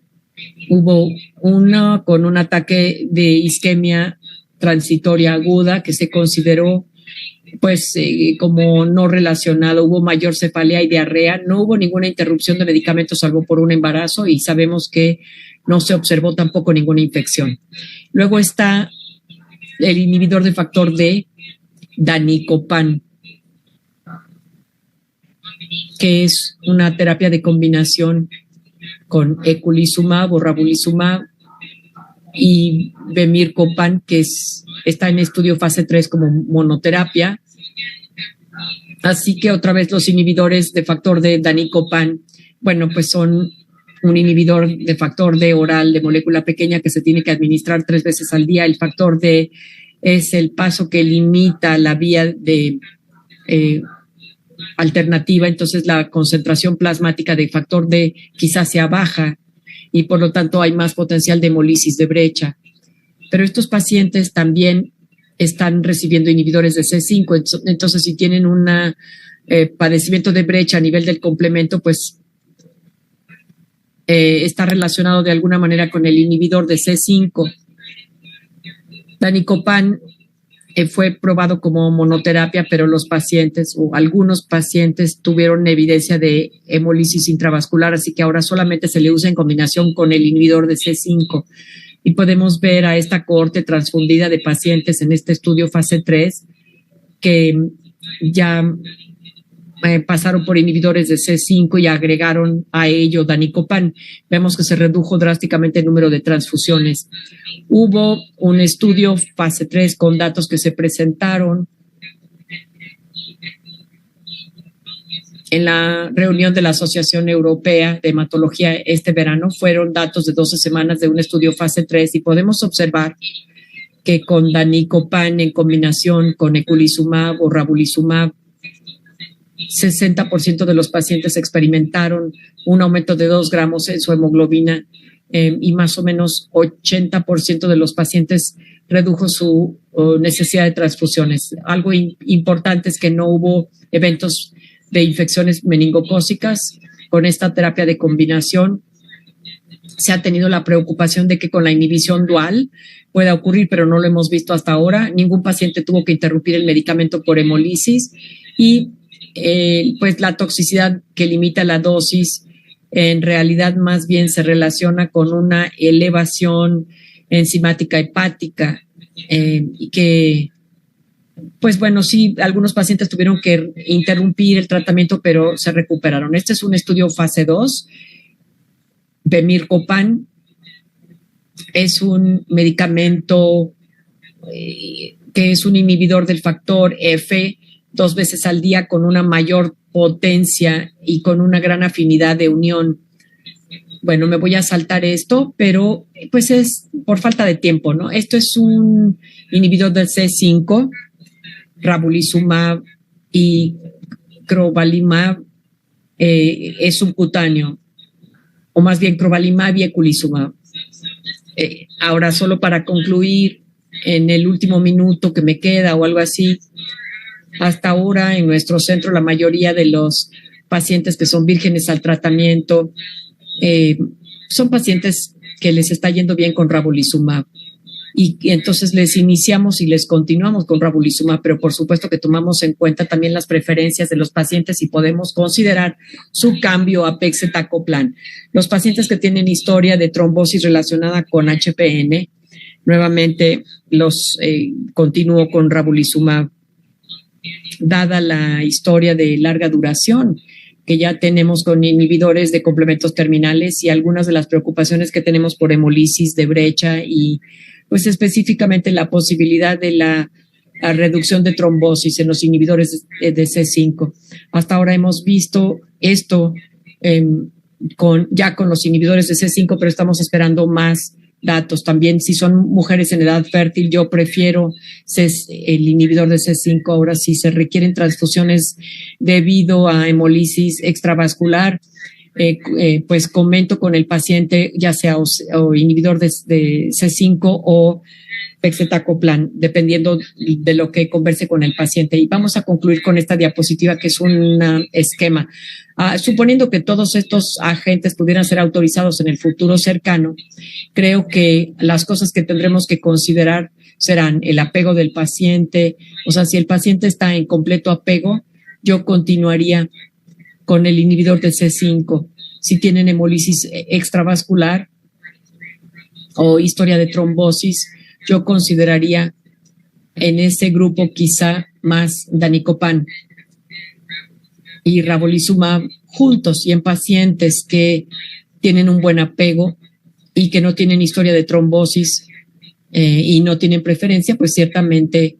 Hubo uno con un ataque de isquemia transitoria aguda que se consideró como no relacionado. Hubo mayor cefalea y diarrea. No hubo ninguna interrupción de medicamentos salvo por un embarazo, y sabemos que no se observó tampoco ninguna infección. Luego está el inhibidor de factor D, danicopan, que es una terapia de combinación con eculizumab o ravulizumab y bemircopan, que está en estudio fase 3 como monoterapia. Así que otra vez los inhibidores de factor D, danicopan, son un inhibidor de factor D oral de molécula pequeña que se tiene que administrar 3 veces al día. El factor D es el paso que limita la vía de alternativa, entonces la concentración plasmática de factor D quizás sea baja y por lo tanto hay más potencial de hemólisis de brecha. Pero estos pacientes también están recibiendo inhibidores de C5, entonces si tienen un padecimiento de brecha a nivel del complemento, está relacionado de alguna manera con el inhibidor de C5. Danicopan fue probado como monoterapia, pero los pacientes o algunos pacientes tuvieron evidencia de hemólisis intravascular, así que ahora solamente se le usa en combinación con el inhibidor de C5. Y podemos ver a esta cohorte transfundida de pacientes en este estudio fase 3 que ya pasaron por inhibidores de C5 y agregaron a ello danicopan. Vemos que se redujo drásticamente el número de transfusiones. Hubo un estudio fase 3 con datos que se presentaron en la reunión de la Asociación Europea de Hematología este verano. Fueron datos de 12 semanas de un estudio fase 3 y podemos observar que con danicopan en combinación con eculizumab o ravulizumab, 60% de los pacientes experimentaron un aumento de 2 gramos en su hemoglobina y más o menos 80% de los pacientes redujo su necesidad de transfusiones. Algo importante es que no hubo eventos de infecciones meningocócicas con esta terapia de combinación. Se ha tenido la preocupación de que con la inhibición dual pueda ocurrir, pero no lo hemos visto hasta ahora. Ningún paciente tuvo que interrumpir el medicamento por hemólisis y pues la toxicidad que limita la dosis en realidad más bien se relaciona con una elevación enzimática hepática y que, pues bueno, sí, algunos pacientes tuvieron que interrumpir el tratamiento, pero se recuperaron. Este es un estudio fase 2. Bemircopan es un medicamento que es un inhibidor del factor F 2 veces al día con una mayor potencia y con una gran afinidad de unión. Bueno, me voy a saltar esto, pero pues es por falta de tiempo, ¿no? Esto es un inhibidor del C5, ravulizumab y crovalimab es subcutáneo, o más bien crovalimab y eculizumab. Ahora, solo para concluir, en el último minuto que me queda o algo así, hasta ahora en nuestro centro la mayoría de los pacientes que son vírgenes al tratamiento son pacientes que les está yendo bien con ravulizumab y entonces les iniciamos y les continuamos con ravulizumab, pero por supuesto que tomamos en cuenta también las preferencias de los pacientes y podemos considerar su cambio a pegcetacoplan. Los pacientes que tienen historia de trombosis relacionada con HPN, nuevamente los continúo con ravulizumab. Dada la historia de larga duración que ya tenemos con inhibidores de complementos terminales y algunas de las preocupaciones que tenemos por hemolisis de brecha y pues específicamente la posibilidad de la reducción de trombosis en los inhibidores de C5. Hasta ahora hemos visto esto ya con los inhibidores de C5, pero estamos esperando más datos. También si son mujeres en edad fértil, yo prefiero el inhibidor de C5. Ahora, si se requieren transfusiones debido a hemolisis extravascular, pues comento con el paciente, ya sea o inhibidor de C5 o pegcetacoplan, dependiendo de lo que converse con el paciente. Y vamos a concluir con esta diapositiva, que es un esquema. Suponiendo que todos estos agentes pudieran ser autorizados en el futuro cercano, creo que las cosas que tendremos que considerar serán el apego del paciente. O sea, si el paciente está en completo apego, yo continuaría con el inhibidor de C5. Si tienen hemolisis extravascular o historia de trombosis, yo consideraría en ese grupo quizá más danicopan y ravulizumab juntos, y en pacientes que tienen un buen apego y que no tienen historia de trombosis y no tienen preferencia, pues ciertamente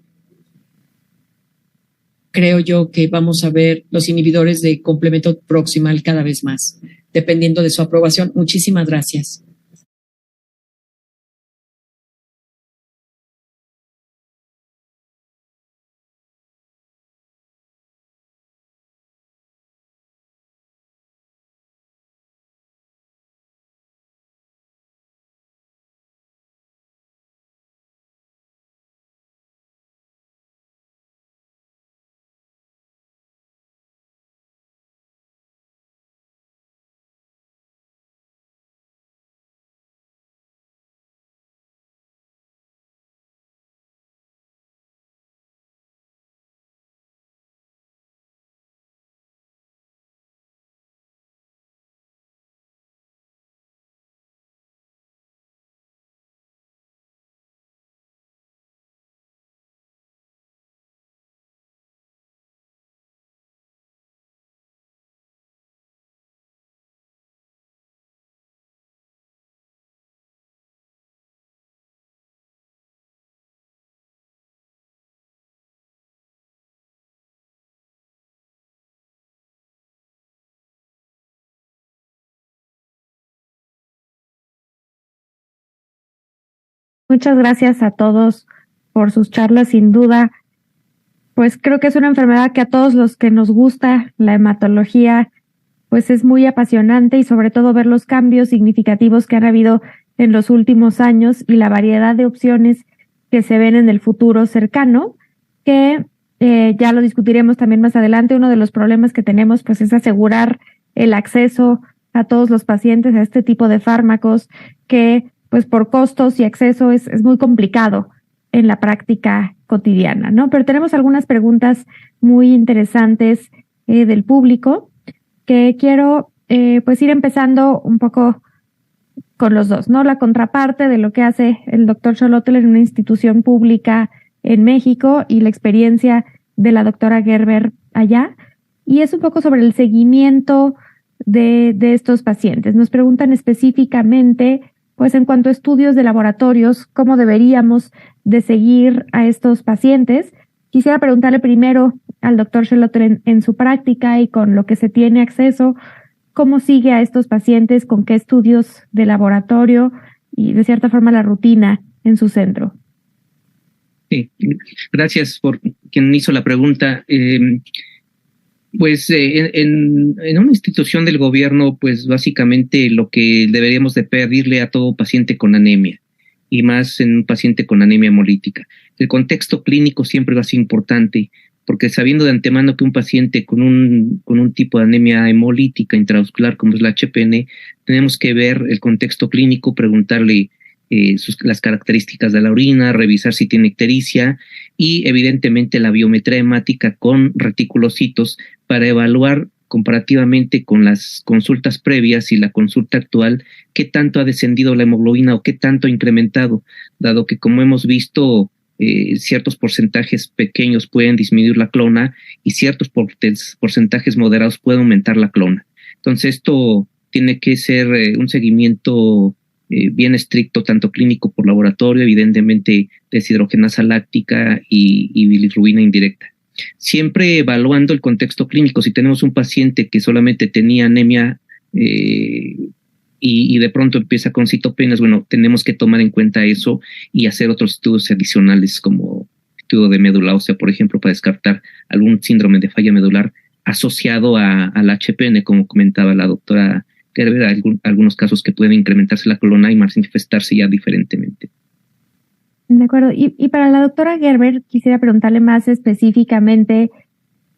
creo yo que vamos a ver los inhibidores de complemento proximal cada vez más, dependiendo de su aprobación. Muchísimas gracias. Muchas gracias a todos por sus charlas. Sin duda, pues creo que es una enfermedad que a todos los que nos gusta la hematología, pues es muy apasionante, y sobre todo ver los cambios significativos que han habido en los últimos años y la variedad de opciones que se ven en el futuro cercano, que ya lo discutiremos también más adelante. Uno de los problemas que tenemos pues es asegurar el acceso a todos los pacientes a este tipo de fármacos que pues por costos y acceso es muy complicado en la práctica cotidiana, ¿no? Pero tenemos algunas preguntas muy interesantes del público, que quiero pues ir empezando un poco con los dos, ¿no? La contraparte de lo que hace el doctor Xolotl en una institución pública en México y la experiencia de la doctora Gerber allá. Y es un poco sobre el seguimiento de estos pacientes. Nos preguntan específicamente, pues en cuanto a estudios de laboratorios, cómo deberíamos de seguir a estos pacientes. Quisiera preguntarle primero al doctor Xolotl en su práctica y con lo que se tiene acceso, cómo sigue a estos pacientes, con qué estudios de laboratorio y de cierta forma la rutina en su centro. Sí, gracias por quien hizo la pregunta. Pues en una institución del gobierno, pues básicamente lo que deberíamos de pedirle a todo paciente con anemia, y más en un paciente con anemia hemolítica. El contexto clínico siempre va a ser importante, porque sabiendo de antemano que un paciente con un tipo de anemia hemolítica intravascular como es la HPN, tenemos que ver el contexto clínico, preguntarle las características de la orina, revisar si tiene ictericia y evidentemente la biometría hemática con reticulocitos para evaluar comparativamente con las consultas previas y la consulta actual qué tanto ha descendido la hemoglobina o qué tanto ha incrementado, dado que como hemos visto ciertos porcentajes pequeños pueden disminuir la clona y ciertos porcentajes moderados pueden aumentar la clona. Entonces esto tiene que ser un seguimiento bien estricto, tanto clínico por laboratorio, evidentemente deshidrogenasa láctica y bilirrubina indirecta. Siempre evaluando el contexto clínico. Si tenemos un paciente que solamente tenía anemia y de pronto empieza con citopenas, bueno, tenemos que tomar en cuenta eso y hacer otros estudios adicionales como estudio de médula ósea, por ejemplo, para descartar algún síndrome de falla medular asociado a la HPN, como comentaba la doctora Gerber, algunos casos que pueden incrementarse la clona y manifestarse ya diferentemente. De acuerdo. Y para la doctora Gerber, quisiera preguntarle más específicamente,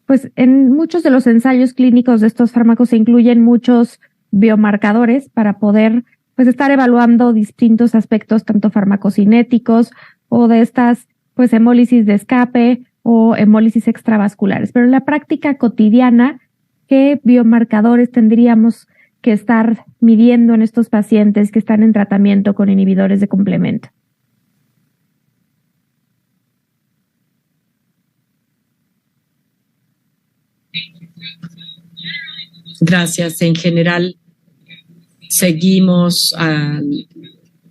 pues en muchos de los ensayos clínicos de estos fármacos se incluyen muchos biomarcadores para poder pues estar evaluando distintos aspectos, tanto farmacocinéticos o de estas pues hemólisis de escape o hemólisis extravasculares. Pero en la práctica cotidiana, ¿qué biomarcadores tendríamos que estar midiendo en estos pacientes que están en tratamiento con inhibidores de complemento? Gracias. En general, seguimos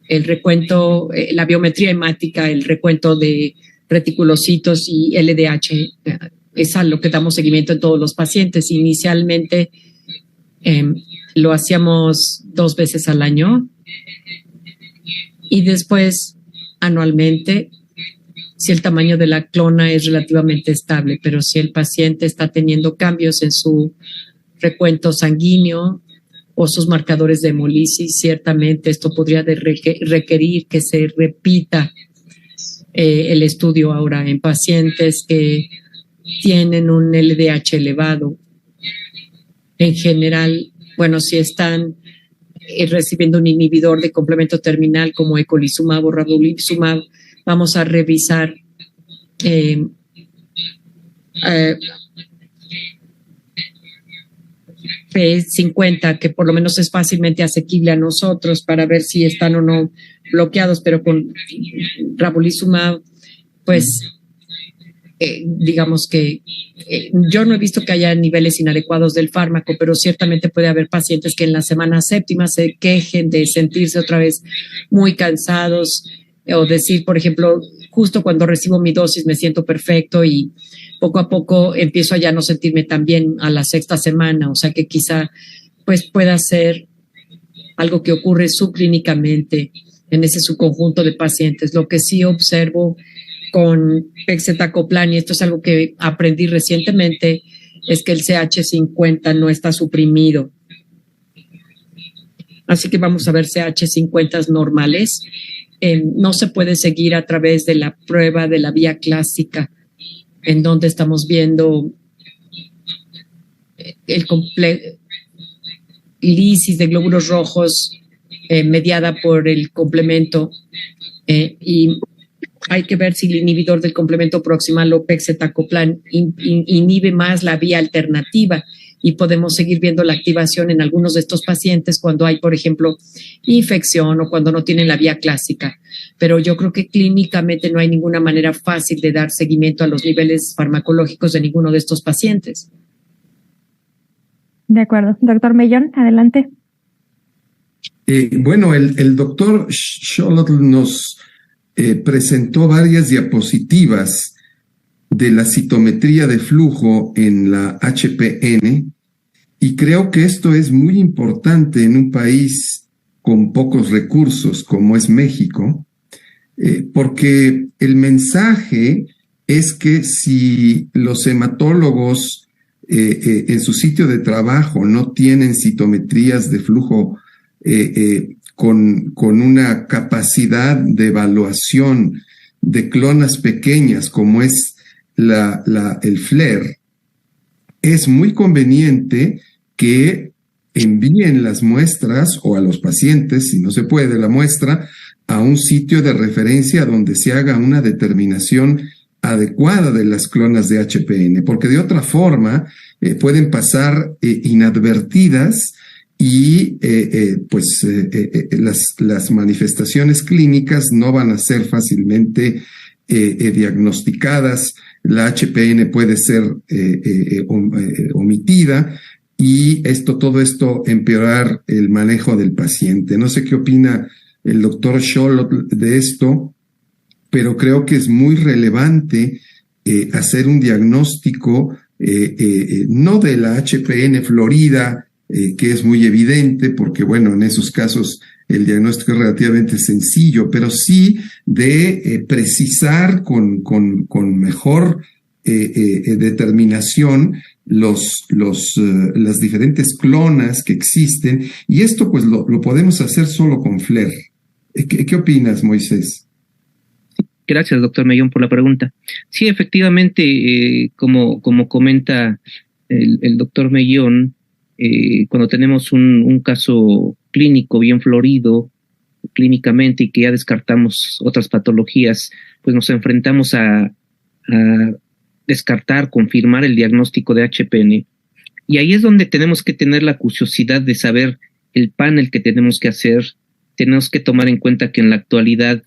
el recuento, la biometría hemática, el recuento de reticulocitos y LDH. Es a lo que damos seguimiento en todos los pacientes. Inicialmente lo hacíamos 2 veces al año y después anualmente si el tamaño de la clona es relativamente estable, pero si el paciente está teniendo cambios en su recuento sanguíneo o sus marcadores de hemolisis, ciertamente esto podría requerir que se repita el estudio ahora en pacientes que tienen un LDH elevado. En general, bueno, si están recibiendo un inhibidor de complemento terminal como eculizumab o ravulizumab, vamos a revisar P50, que por lo menos es fácilmente asequible a nosotros para ver si están o no bloqueados, pero con ravulizumab, pues digamos que yo no he visto que haya niveles inadecuados del fármaco, pero ciertamente puede haber pacientes que en la semana 7ª se quejen de sentirse otra vez muy cansados o decir, por ejemplo, justo cuando recibo mi dosis me siento perfecto y poco a poco empiezo a ya no sentirme tan bien a la 6ª semana, o sea que quizá pues pueda ser algo que ocurre subclínicamente en ese subconjunto de pacientes. Lo que sí observo con pegcetacoplan, y esto es algo que aprendí recientemente, es que el CH50 no está suprimido. Así que vamos a ver CH50 normales. No se puede seguir a través de la prueba de la vía clásica, en donde estamos viendo el lisis de glóbulos rojos mediada por el complemento y hay que ver si el inhibidor del complemento proximal o pegcetacoplan inhibe más la vía alternativa y podemos seguir viendo la activación en algunos de estos pacientes cuando hay, por ejemplo, infección o cuando no tienen la vía clásica. Pero yo creo que clínicamente no hay ninguna manera fácil de dar seguimiento a los niveles farmacológicos de ninguno de estos pacientes. De acuerdo. Doctor Mellón, adelante. Bueno, el doctor Xolotl nos presentó varias diapositivas de la citometría de flujo en la HPN y creo que esto es muy importante en un país con pocos recursos como es México, porque el mensaje es que si los hematólogos en su sitio de trabajo no tienen citometrías de flujo con una capacidad de evaluación de clonas pequeñas como es el FLAIR, es muy conveniente que envíen las muestras o a los pacientes, si no se puede la muestra, a un sitio de referencia donde se haga una determinación adecuada de las clonas de HPN, porque de otra forma pueden pasar inadvertidas y las manifestaciones clínicas no van a ser fácilmente diagnosticadas. La HPN puede ser omitida y todo esto empeorar el manejo del paciente. No sé qué opina el doctor Xolotl de esto, pero creo que es muy relevante hacer un diagnóstico no de la HPN florida, que es muy evidente, porque bueno, en esos casos el diagnóstico es relativamente sencillo, pero sí de precisar con mejor determinación las diferentes clonas que existen, y esto pues lo podemos hacer solo con FLAIR. ¿Qué opinas, Moisés? Gracias, doctor Mellón, por la pregunta. Sí, efectivamente, como comenta el doctor Mellón, cuando tenemos un caso clínico bien florido clínicamente y que ya descartamos otras patologías, pues nos enfrentamos a descartar, confirmar el diagnóstico de HPN. Y ahí es donde tenemos que tener la curiosidad de saber el panel que tenemos que hacer. Tenemos que tomar en cuenta que en la actualidad,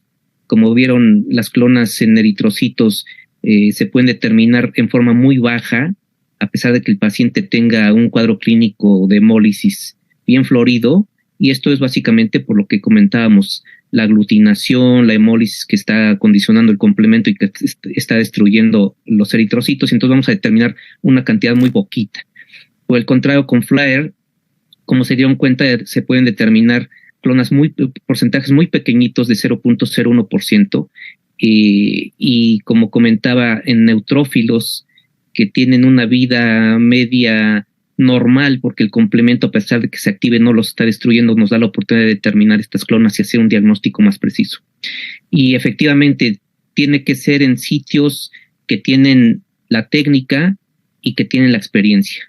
como vieron, las clonas en eritrocitos se pueden determinar en forma muy baja, a pesar de que el paciente tenga un cuadro clínico de hemólisis bien florido, y esto es básicamente por lo que comentábamos, la aglutinación, la hemólisis que está condicionando el complemento y que está destruyendo los eritrocitos, y entonces vamos a determinar una cantidad muy poquita. Por el contrario, con FLAIR, como se dieron cuenta, se pueden determinar clonas porcentajes muy pequeñitos de 0.01%, y como comentaba, en neutrófilos que tienen una vida media normal, porque el complemento, a pesar de que se active, no los está destruyendo, nos da la oportunidad de determinar estas clonas y hacer un diagnóstico más preciso. Y efectivamente, tiene que ser en sitios que tienen la técnica y que tienen la experiencia.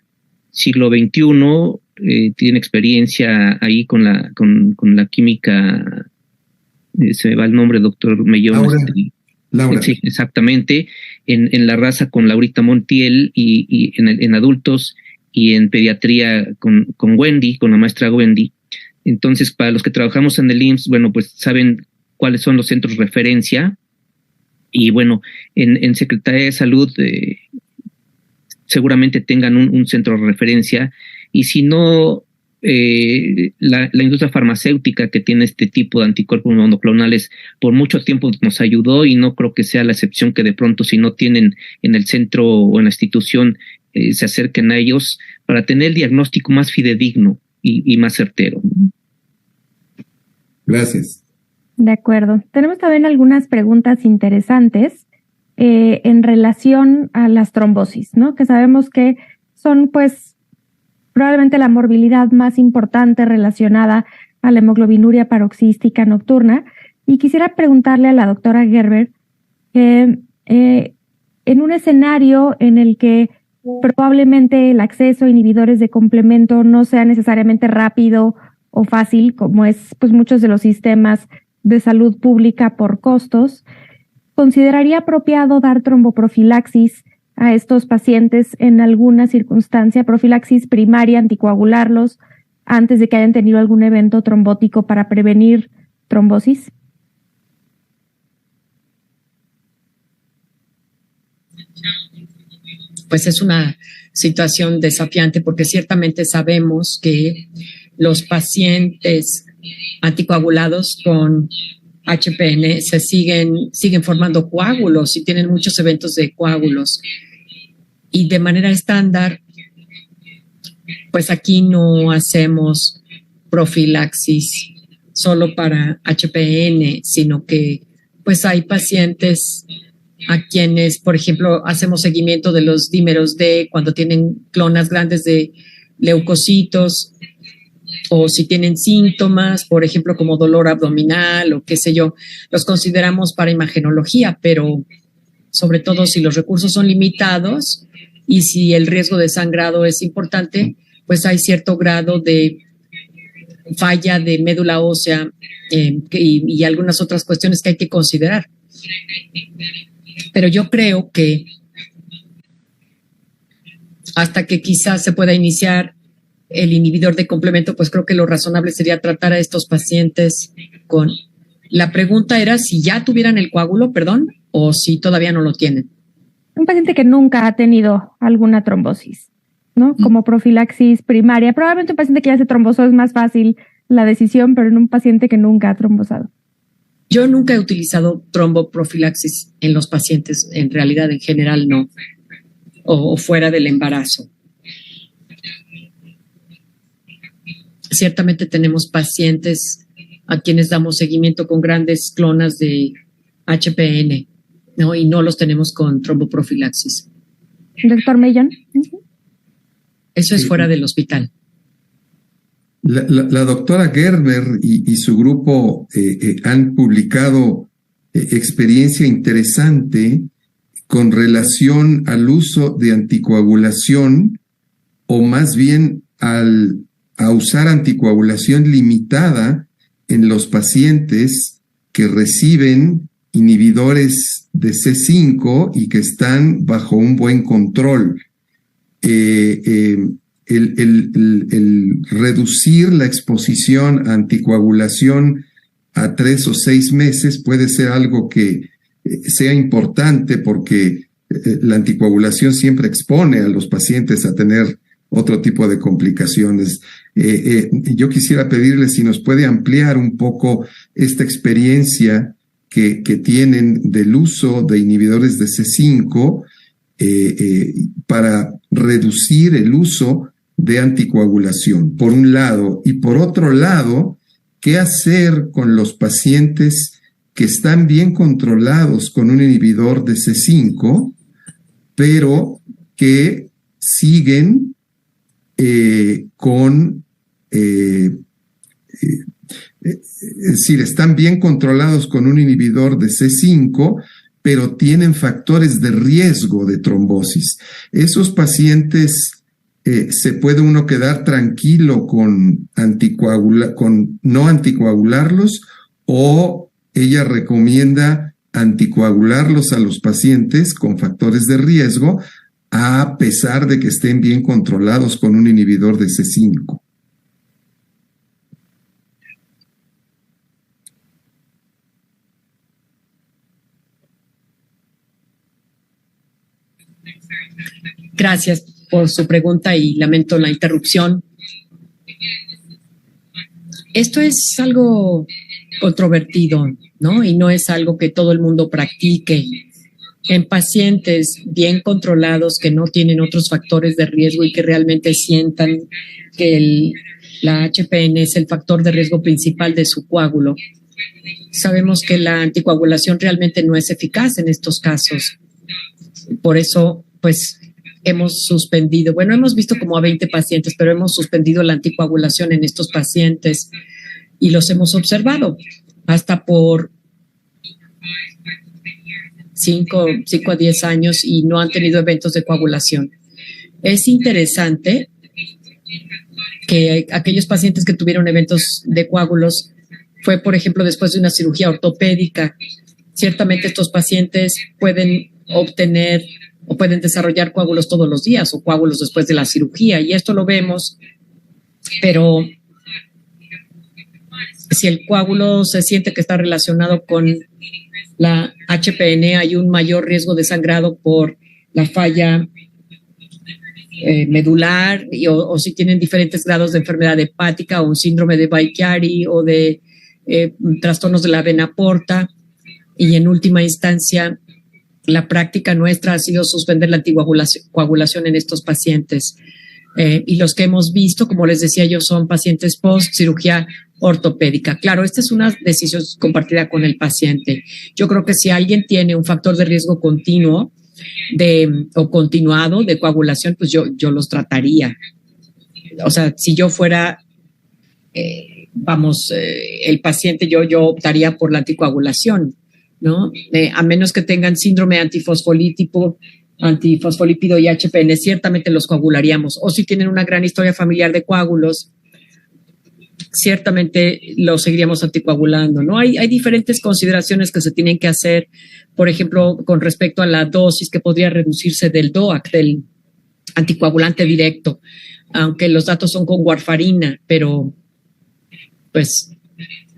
Siglo XXI, tiene experiencia ahí con la química, se me va el nombre, doctor Mellón. Laura. Sí, exactamente, en la raza con Laurita Montiel y en adultos, y en pediatría con Wendy, con la maestra Wendy. Entonces, para los que trabajamos en el IMSS, bueno, pues saben cuáles son los centros de referencia, y bueno, en Secretaría de Salud seguramente tengan un centro de referencia, y si no, la industria farmacéutica que tiene este tipo de anticuerpos monoclonales por mucho tiempo nos ayudó, y no creo que sea la excepción que de pronto, si no tienen en el centro o en la institución, se acerquen a ellos para tener el diagnóstico más fidedigno y más certero. Gracias. De acuerdo. Tenemos también algunas preguntas interesantes en relación a las trombosis, ¿no? Que sabemos que son, pues, probablemente la morbilidad más importante relacionada a la hemoglobinuria paroxística nocturna. Y quisiera preguntarle a la doctora Gerber, en un escenario en el que probablemente el acceso a inhibidores de complemento no sea necesariamente rápido o fácil, como es pues muchos de los sistemas de salud pública por costos, ¿consideraría apropiado dar tromboprofilaxis a estos pacientes en alguna circunstancia, profilaxis primaria, anticoagularlos antes de que hayan tenido algún evento trombótico para prevenir trombosis? Pues es una situación desafiante porque ciertamente sabemos que los pacientes anticoagulados con HPN siguen formando coágulos y tienen muchos eventos de coágulos. Y de manera estándar, pues aquí no hacemos profilaxis solo para HPN, sino que pues hay pacientes a quienes, por ejemplo, hacemos seguimiento de los dímeros D cuando tienen clonas grandes de leucocitos o si tienen síntomas, por ejemplo, como dolor abdominal o qué sé yo, los consideramos para imagenología, pero sobre todo si los recursos son limitados y si el riesgo de sangrado es importante, pues hay cierto grado de falla de médula ósea y algunas otras cuestiones que hay que considerar. Pero yo creo que hasta que quizás se pueda iniciar el inhibidor de complemento, pues creo que lo razonable sería tratar a estos pacientes con... La pregunta era si ya tuvieran el coágulo, perdón, o si todavía no lo tienen. Un paciente que nunca ha tenido alguna trombosis, ¿no? Como profilaxis primaria. Probablemente un paciente que ya se trombosó es más fácil la decisión, pero en un paciente que nunca ha trombosado. Yo nunca he utilizado tromboprofilaxis en los pacientes, en realidad en general no, o fuera del embarazo. Ciertamente tenemos pacientes a quienes damos seguimiento con grandes clonas de HPN, ¿no? Y no los tenemos con tromboprofilaxis. Doctor Mellon. Eso es fuera del hospital. La doctora Gerber y su grupo han publicado experiencia interesante con relación al uso de anticoagulación o más bien a usar anticoagulación limitada en los pacientes que reciben inhibidores de C5 y que están bajo un buen control. El reducir la exposición a anticoagulación a 3 o 6 meses puede ser algo que sea importante porque la anticoagulación siempre expone a los pacientes a tener otro tipo de complicaciones. Yo quisiera pedirle si nos puede ampliar un poco esta experiencia que tienen del uso de inhibidores de C5 para reducir el uso de anticoagulación, por un lado, y por otro lado, ¿qué hacer con los pacientes que están bien controlados con un inhibidor de C5, pero que siguen es decir, están bien controlados con un inhibidor de C5, pero tienen factores de riesgo de trombosis? Esos pacientes se puede uno quedar tranquilo con no anticoagularlos, o ella recomienda anticoagularlos a los pacientes con factores de riesgo a pesar de que estén bien controlados con un inhibidor de C5. Gracias por su pregunta y lamento la interrupción. Esto es algo controvertido, ¿no? Y no es algo que todo el mundo practique. En pacientes bien controlados que no tienen otros factores de riesgo y que realmente sientan que la HPN es el factor de riesgo principal de su coágulo, sabemos que la anticoagulación realmente no es eficaz en estos casos. Por eso, pues, hemos visto como a 20 pacientes, pero hemos suspendido la anticoagulación en estos pacientes y los hemos observado hasta por 5 a 10 años y no han tenido eventos de coagulación. Es interesante que aquellos pacientes que tuvieron eventos de coágulos fue, por ejemplo, después de una cirugía ortopédica Ciertamente estos pacientes pueden obtener o pueden desarrollar coágulos todos los días o coágulos después de la cirugía, y esto lo vemos, pero si el coágulo se siente que está relacionado con la HPN, hay un mayor riesgo de sangrado por la falla medular, o si tienen diferentes grados de enfermedad hepática o un síndrome de Budd-Chiari o de trastornos de la vena porta. Y en última instancia, la práctica nuestra ha sido suspender la anticoagulación en estos pacientes. Y los que hemos visto, como les decía yo, son pacientes post cirugía ortopédica. Claro, esta es una decisión compartida con el paciente. Yo creo que si alguien tiene un factor de riesgo continuo o continuado de coagulación, pues yo los trataría. O sea, si yo fuera, el paciente, yo optaría por la anticoagulación, ¿no? A menos que tengan síndrome antifosfolípido y HPN, ciertamente los coagularíamos. O si tienen una gran historia familiar de coágulos, ciertamente los seguiríamos anticoagulando, ¿no? Hay diferentes consideraciones que se tienen que hacer, por ejemplo, con respecto a la dosis que podría reducirse del DOAC, del anticoagulante directo, aunque los datos son con warfarina, pero pues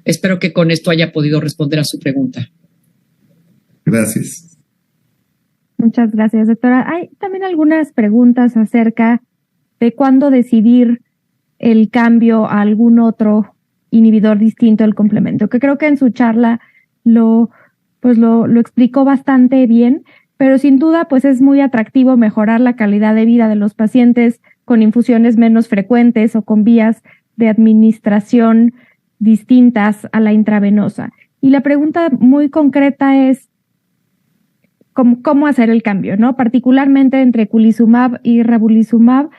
espero que con esto haya podido responder a su pregunta. Gracias. Muchas gracias, doctora. Hay también algunas preguntas acerca de cuándo decidir el cambio a algún otro inhibidor distinto del complemento, que creo que en su charla lo explicó bastante bien, pero sin duda pues es muy atractivo mejorar la calidad de vida de los pacientes con infusiones menos frecuentes o con vías de administración distintas a la intravenosa. Y la pregunta muy concreta es cómo hacer el cambio, ¿no? Particularmente entre eculizumab y ravulizumab,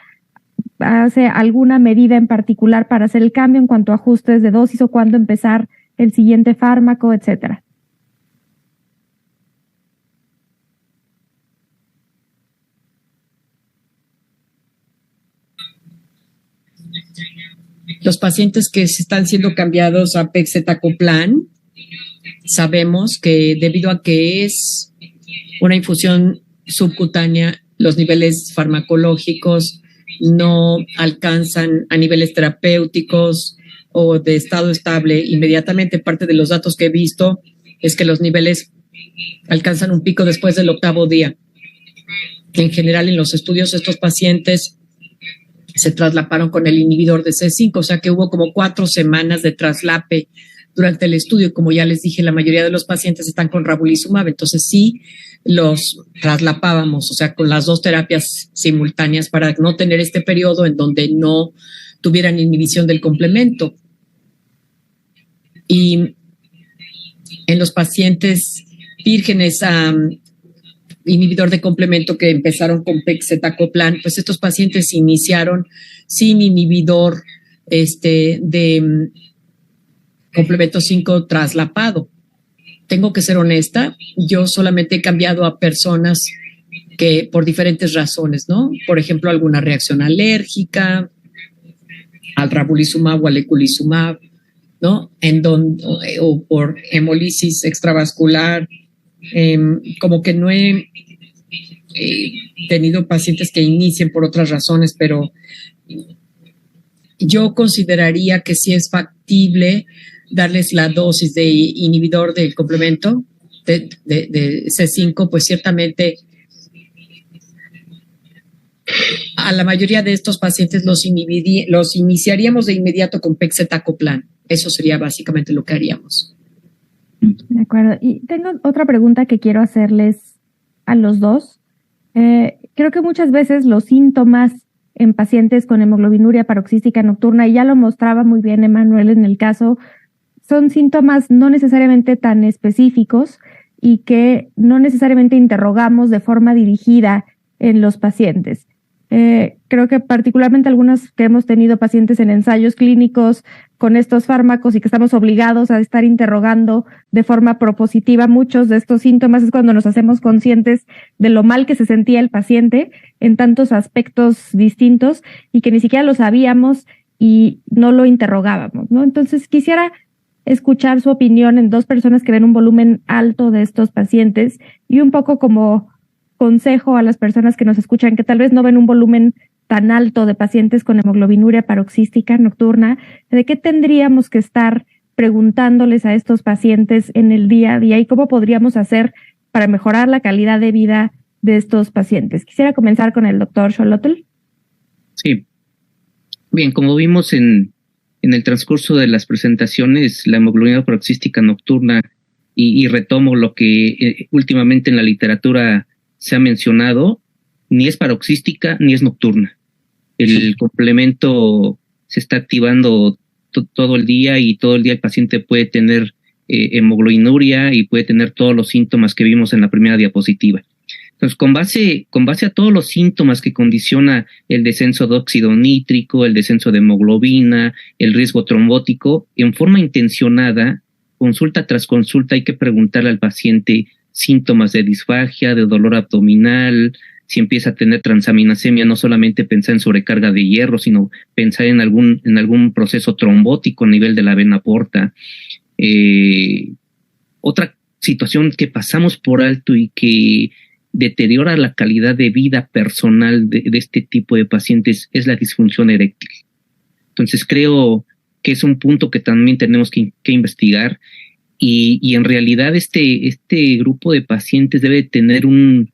¿hace alguna medida en particular para hacer el cambio en cuanto a ajustes de dosis o cuándo empezar el siguiente fármaco, etcétera? Los pacientes que se están siendo cambiados a pegcetacoplan, sabemos que debido a que es una infusión subcutánea, los niveles farmacológicos no alcanzan a niveles terapéuticos o de estado estable inmediatamente. Parte de los datos que he visto es que los niveles alcanzan un pico después del 8º día. En general, en los estudios, estos pacientes se traslaparon con el inhibidor de C5, o sea que hubo como 4 semanas de traslape durante el estudio. Como ya les dije, la mayoría de los pacientes están con ravulizumab, entonces sí los traslapábamos, o sea, con las 2 terapias simultáneas para no tener este periodo en donde no tuvieran inhibición del complemento. Y en los pacientes vírgenes a inhibidor de complemento que empezaron con pegcetacoplan, pues estos pacientes iniciaron sin inhibidor de complemento 5 traslapado. Tengo que ser honesta, yo solamente he cambiado a personas que por diferentes razones, ¿no? Por ejemplo, alguna reacción alérgica al ravulizumab o al eculizumab, ¿no? O por hemolisis extravascular. Como que no he tenido pacientes que inicien por otras razones, pero yo consideraría que sí es factible darles la dosis de inhibidor del complemento de C5, pues ciertamente a la mayoría de estos pacientes los iniciaríamos de inmediato con pegcetacoplan. Eso sería básicamente lo que haríamos. De acuerdo. Y tengo otra pregunta que quiero hacerles a los dos. Creo que muchas veces los síntomas en pacientes con hemoglobinuria paroxística nocturna, y ya lo mostraba muy bien Emanuel en el caso, son síntomas no necesariamente tan específicos y que no necesariamente interrogamos de forma dirigida en los pacientes. Creo que particularmente algunas que hemos tenido pacientes en ensayos clínicos con estos fármacos y que estamos obligados a estar interrogando de forma propositiva muchos de estos síntomas, es cuando nos hacemos conscientes de lo mal que se sentía el paciente en tantos aspectos distintos y que ni siquiera lo sabíamos y no lo interrogábamos, ¿no? Entonces quisiera escuchar su opinión en dos personas que ven un volumen alto de estos pacientes y un poco como consejo a las personas que nos escuchan que tal vez no ven un volumen tan alto de pacientes con hemoglobinuria paroxística nocturna, ¿de qué tendríamos que estar preguntándoles a estos pacientes en el día a día y cómo podríamos hacer para mejorar la calidad de vida de estos pacientes? Quisiera comenzar con el doctor Xolotl. Sí. Bien, como vimos en el transcurso de las presentaciones, la hemoglobina paroxística nocturna, y retomo lo que últimamente en la literatura se ha mencionado, ni es paroxística ni es nocturna. El complemento se está activando todo el día y todo el día el paciente puede tener hemoglobinuria y puede tener todos los síntomas que vimos en la primera diapositiva. Entonces, con base a todos los síntomas que condiciona el descenso de óxido nítrico, el descenso de hemoglobina, el riesgo trombótico, en forma intencionada, consulta tras consulta hay que preguntarle al paciente síntomas de disfagia, de dolor abdominal, si empieza a tener transaminasemia, no solamente pensar en sobrecarga de hierro, sino pensar en algún proceso trombótico a nivel de la vena porta. Otra situación que pasamos por alto y que deteriora la calidad de vida personal de este tipo de pacientes es la disfunción eréctil. Entonces creo que es un punto que también tenemos que investigar y en realidad este grupo de pacientes debe tener un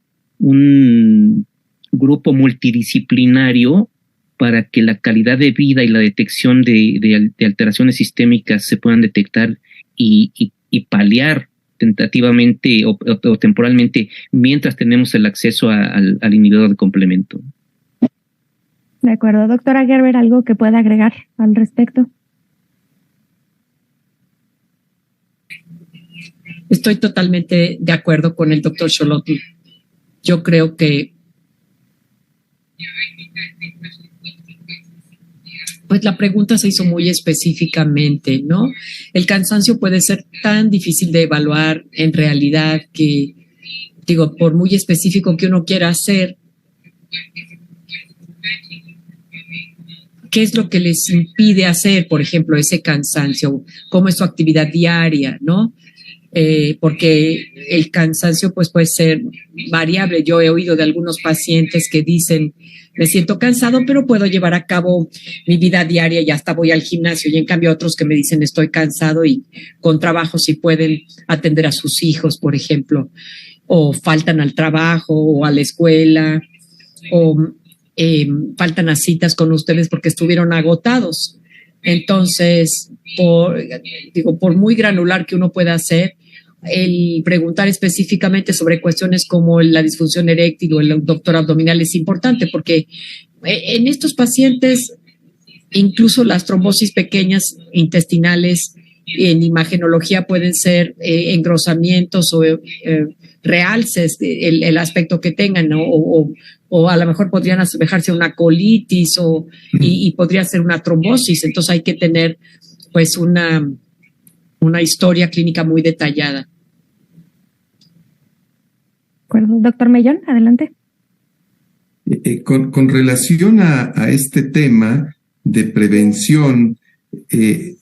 grupo multidisciplinario para que la calidad de vida y la detección de alteraciones sistémicas se puedan detectar y paliar tentativamente o temporalmente mientras tenemos el acceso al inhibidor de complemento. De acuerdo. Doctora Gerber, ¿algo que pueda agregar al respecto? Estoy totalmente de acuerdo con el doctor Xolotl. Yo creo que pues la pregunta se hizo muy específicamente, ¿no? El cansancio puede ser tan difícil de evaluar en realidad que, digo, por muy específico que uno quiera hacer, ¿qué es lo que les impide hacer, por ejemplo, ese cansancio? ¿Cómo es su actividad diaria, no? Porque el cansancio pues puede ser variable. Yo he oído de algunos pacientes que dicen, me siento cansado, pero puedo llevar a cabo mi vida diaria y hasta voy al gimnasio. Y en cambio otros que me dicen, estoy cansado y con trabajo sí pueden atender a sus hijos, por ejemplo, o faltan al trabajo o a la escuela, o faltan a citas con ustedes porque estuvieron agotados. Entonces, por muy granular que uno pueda hacer, el preguntar específicamente sobre cuestiones como la disfunción eréctil o el doctor abdominal es importante porque en estos pacientes incluso las trombosis pequeñas intestinales en imagenología pueden ser engrosamientos o realces, el aspecto que tengan, ¿no? O a lo mejor podrían asemejarse a una colitis y podría ser una trombosis. Entonces hay que tener pues una historia clínica muy detallada. De acuerdo. Doctor Mellón, adelante. Con relación a este tema de prevención,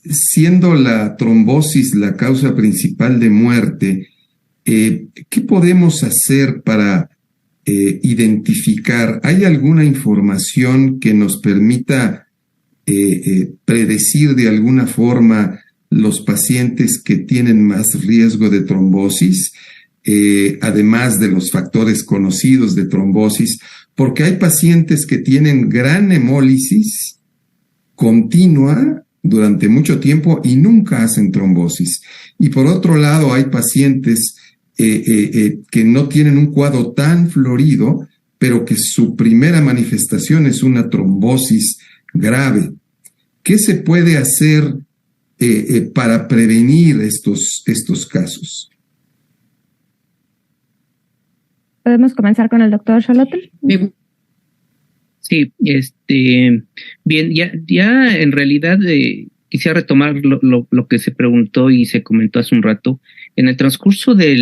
siendo la trombosis la causa principal de muerte, ¿qué podemos hacer para identificar? ¿Hay alguna información que nos permita predecir de alguna forma los pacientes que tienen más riesgo de trombosis, además de los factores conocidos de trombosis? Porque hay pacientes que tienen gran hemólisis continua durante mucho tiempo y nunca hacen trombosis. Y por otro lado, hay pacientes que no tienen un cuadro tan florido, pero que su primera manifestación es una trombosis grave. ¿Qué se puede hacer para prevenir estos casos? ¿Podemos comenzar con el doctor Xolotl? Sí, bien, ya en realidad quisiera retomar lo que se preguntó y se comentó hace un rato. En el transcurso de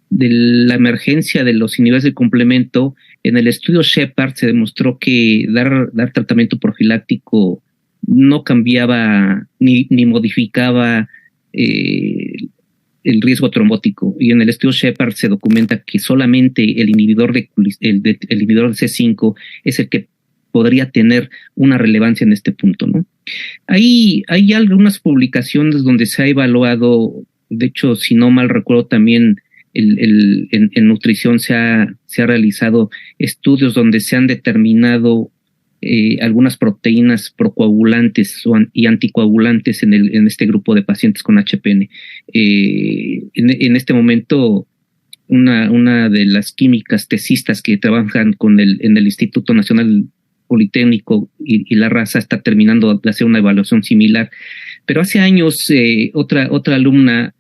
la emergencia de los inhibidores de complemento, en el estudio Shepard se demostró que dar tratamiento profiláctico no cambiaba ni modificaba el riesgo trombótico. Y en el estudio Shepard se documenta que solamente el inhibidor de C5 es el que podría tener una relevancia en este punto, ¿no? Hay algunas publicaciones donde se ha evaluado, de hecho, si no mal recuerdo, también en nutrición se ha realizado estudios donde se han determinado algunas proteínas procoagulantes y anticoagulantes en este grupo de pacientes con HPN. En este momento, una de las químicas tesistas que trabajan en el Instituto Nacional Politécnico y la Raza está terminando de hacer una evaluación similar. Pero hace años otra alumna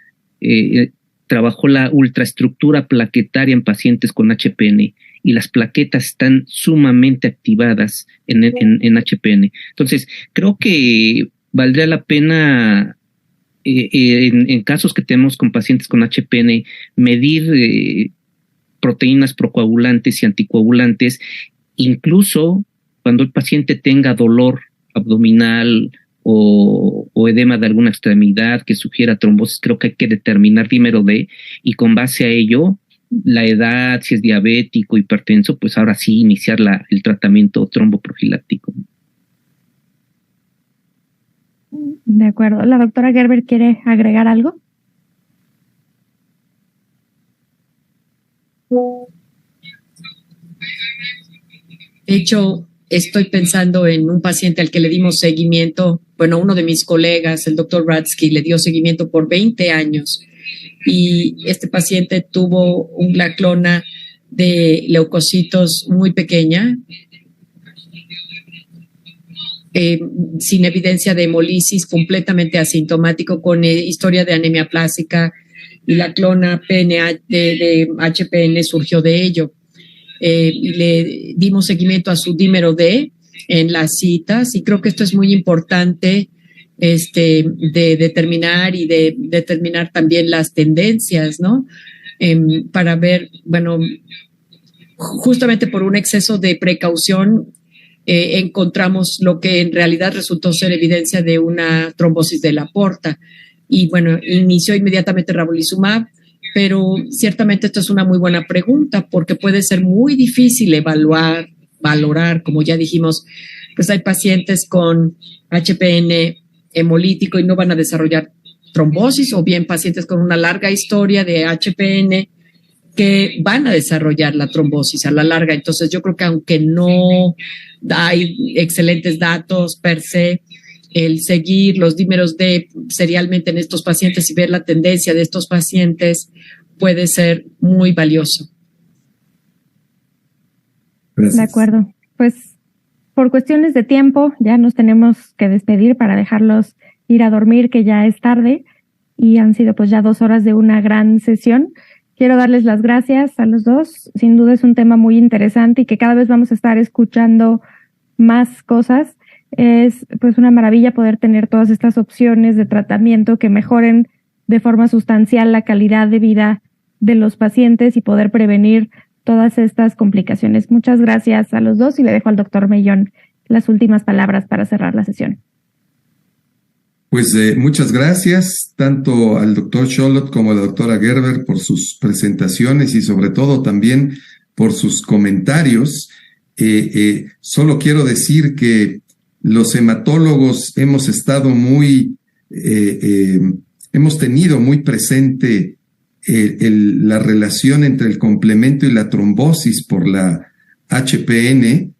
trabajó la ultraestructura plaquetaria en pacientes con HPN y las plaquetas están sumamente activadas en HPN. Entonces, creo que valdría la pena en casos que tenemos con pacientes con HPN medir proteínas procoagulantes y anticoagulantes, incluso cuando el paciente tenga dolor abdominal o edema de alguna extremidad que sugiera trombosis. Creo que hay que determinar dímero D y con base a ello, la edad, si es diabético, hipertenso, pues ahora sí iniciar el tratamiento tromboprofiláctico. De acuerdo. ¿La doctora Gerber quiere agregar algo? De hecho, estoy pensando en un paciente al que le dimos seguimiento. Bueno, uno de mis colegas, el doctor Radsky, le dio seguimiento por 20 años y este paciente tuvo una clona de leucocitos muy pequeña, sin evidencia de hemolisis, completamente asintomático, con historia de anemia plástica, y la clona PNH de HPN surgió de ello. Y le dimos seguimiento a su dímero D en las citas, y creo que esto es muy importante de determinar y de determinar también las tendencias, ¿no? Para ver, bueno, justamente por un exceso de precaución encontramos lo que en realidad resultó ser evidencia de una trombosis de la aorta. Y bueno, inició inmediatamente ravulizumab, pero ciertamente esto es una muy buena pregunta porque puede ser muy difícil valorar, como ya dijimos, pues hay pacientes con HPN hemolítico y no van a desarrollar trombosis, o bien pacientes con una larga historia de HPN que van a desarrollar la trombosis a la larga. Entonces yo creo que aunque no hay excelentes datos per se, el seguir los dímeros D serialmente en estos pacientes y ver la tendencia de estos pacientes puede ser muy valioso. Gracias. De acuerdo. Pues por cuestiones de tiempo ya nos tenemos que despedir para dejarlos ir a dormir, que ya es tarde y han sido pues ya 2 horas de una gran sesión. Quiero darles las gracias a los dos. Sin duda es un tema muy interesante y que cada vez vamos a estar escuchando más cosas. Es pues una maravilla poder tener todas estas opciones de tratamiento que mejoren de forma sustancial la calidad de vida de los pacientes y poder prevenir todas estas complicaciones. Muchas gracias a los dos y le dejo al doctor Mellón las últimas palabras para cerrar la sesión. Pues muchas gracias tanto al doctor Xolotl como a la doctora Gerber por sus presentaciones y sobre todo también por sus comentarios. Solo quiero decir que los hematólogos hemos estado hemos tenido muy presente la relación entre el complemento y la trombosis por la HPN,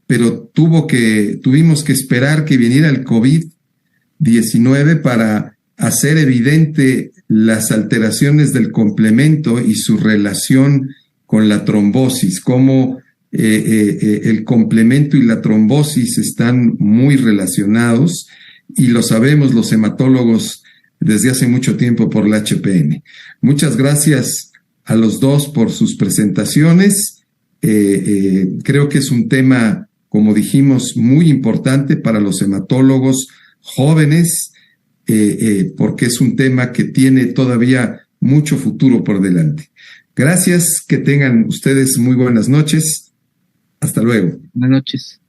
pero tuvimos que esperar que viniera el COVID-19 para hacer evidente las alteraciones del complemento y su relación con la trombosis, cómo el complemento y la trombosis están muy relacionados y lo sabemos los hematólogos desde hace mucho tiempo por la HPN. Muchas gracias a los dos por sus presentaciones. Creo que es un tema, como dijimos, muy importante para los hematólogos jóvenes, porque es un tema que tiene todavía mucho futuro por delante. Gracias, que tengan ustedes muy buenas noches. Hasta luego. Buenas noches.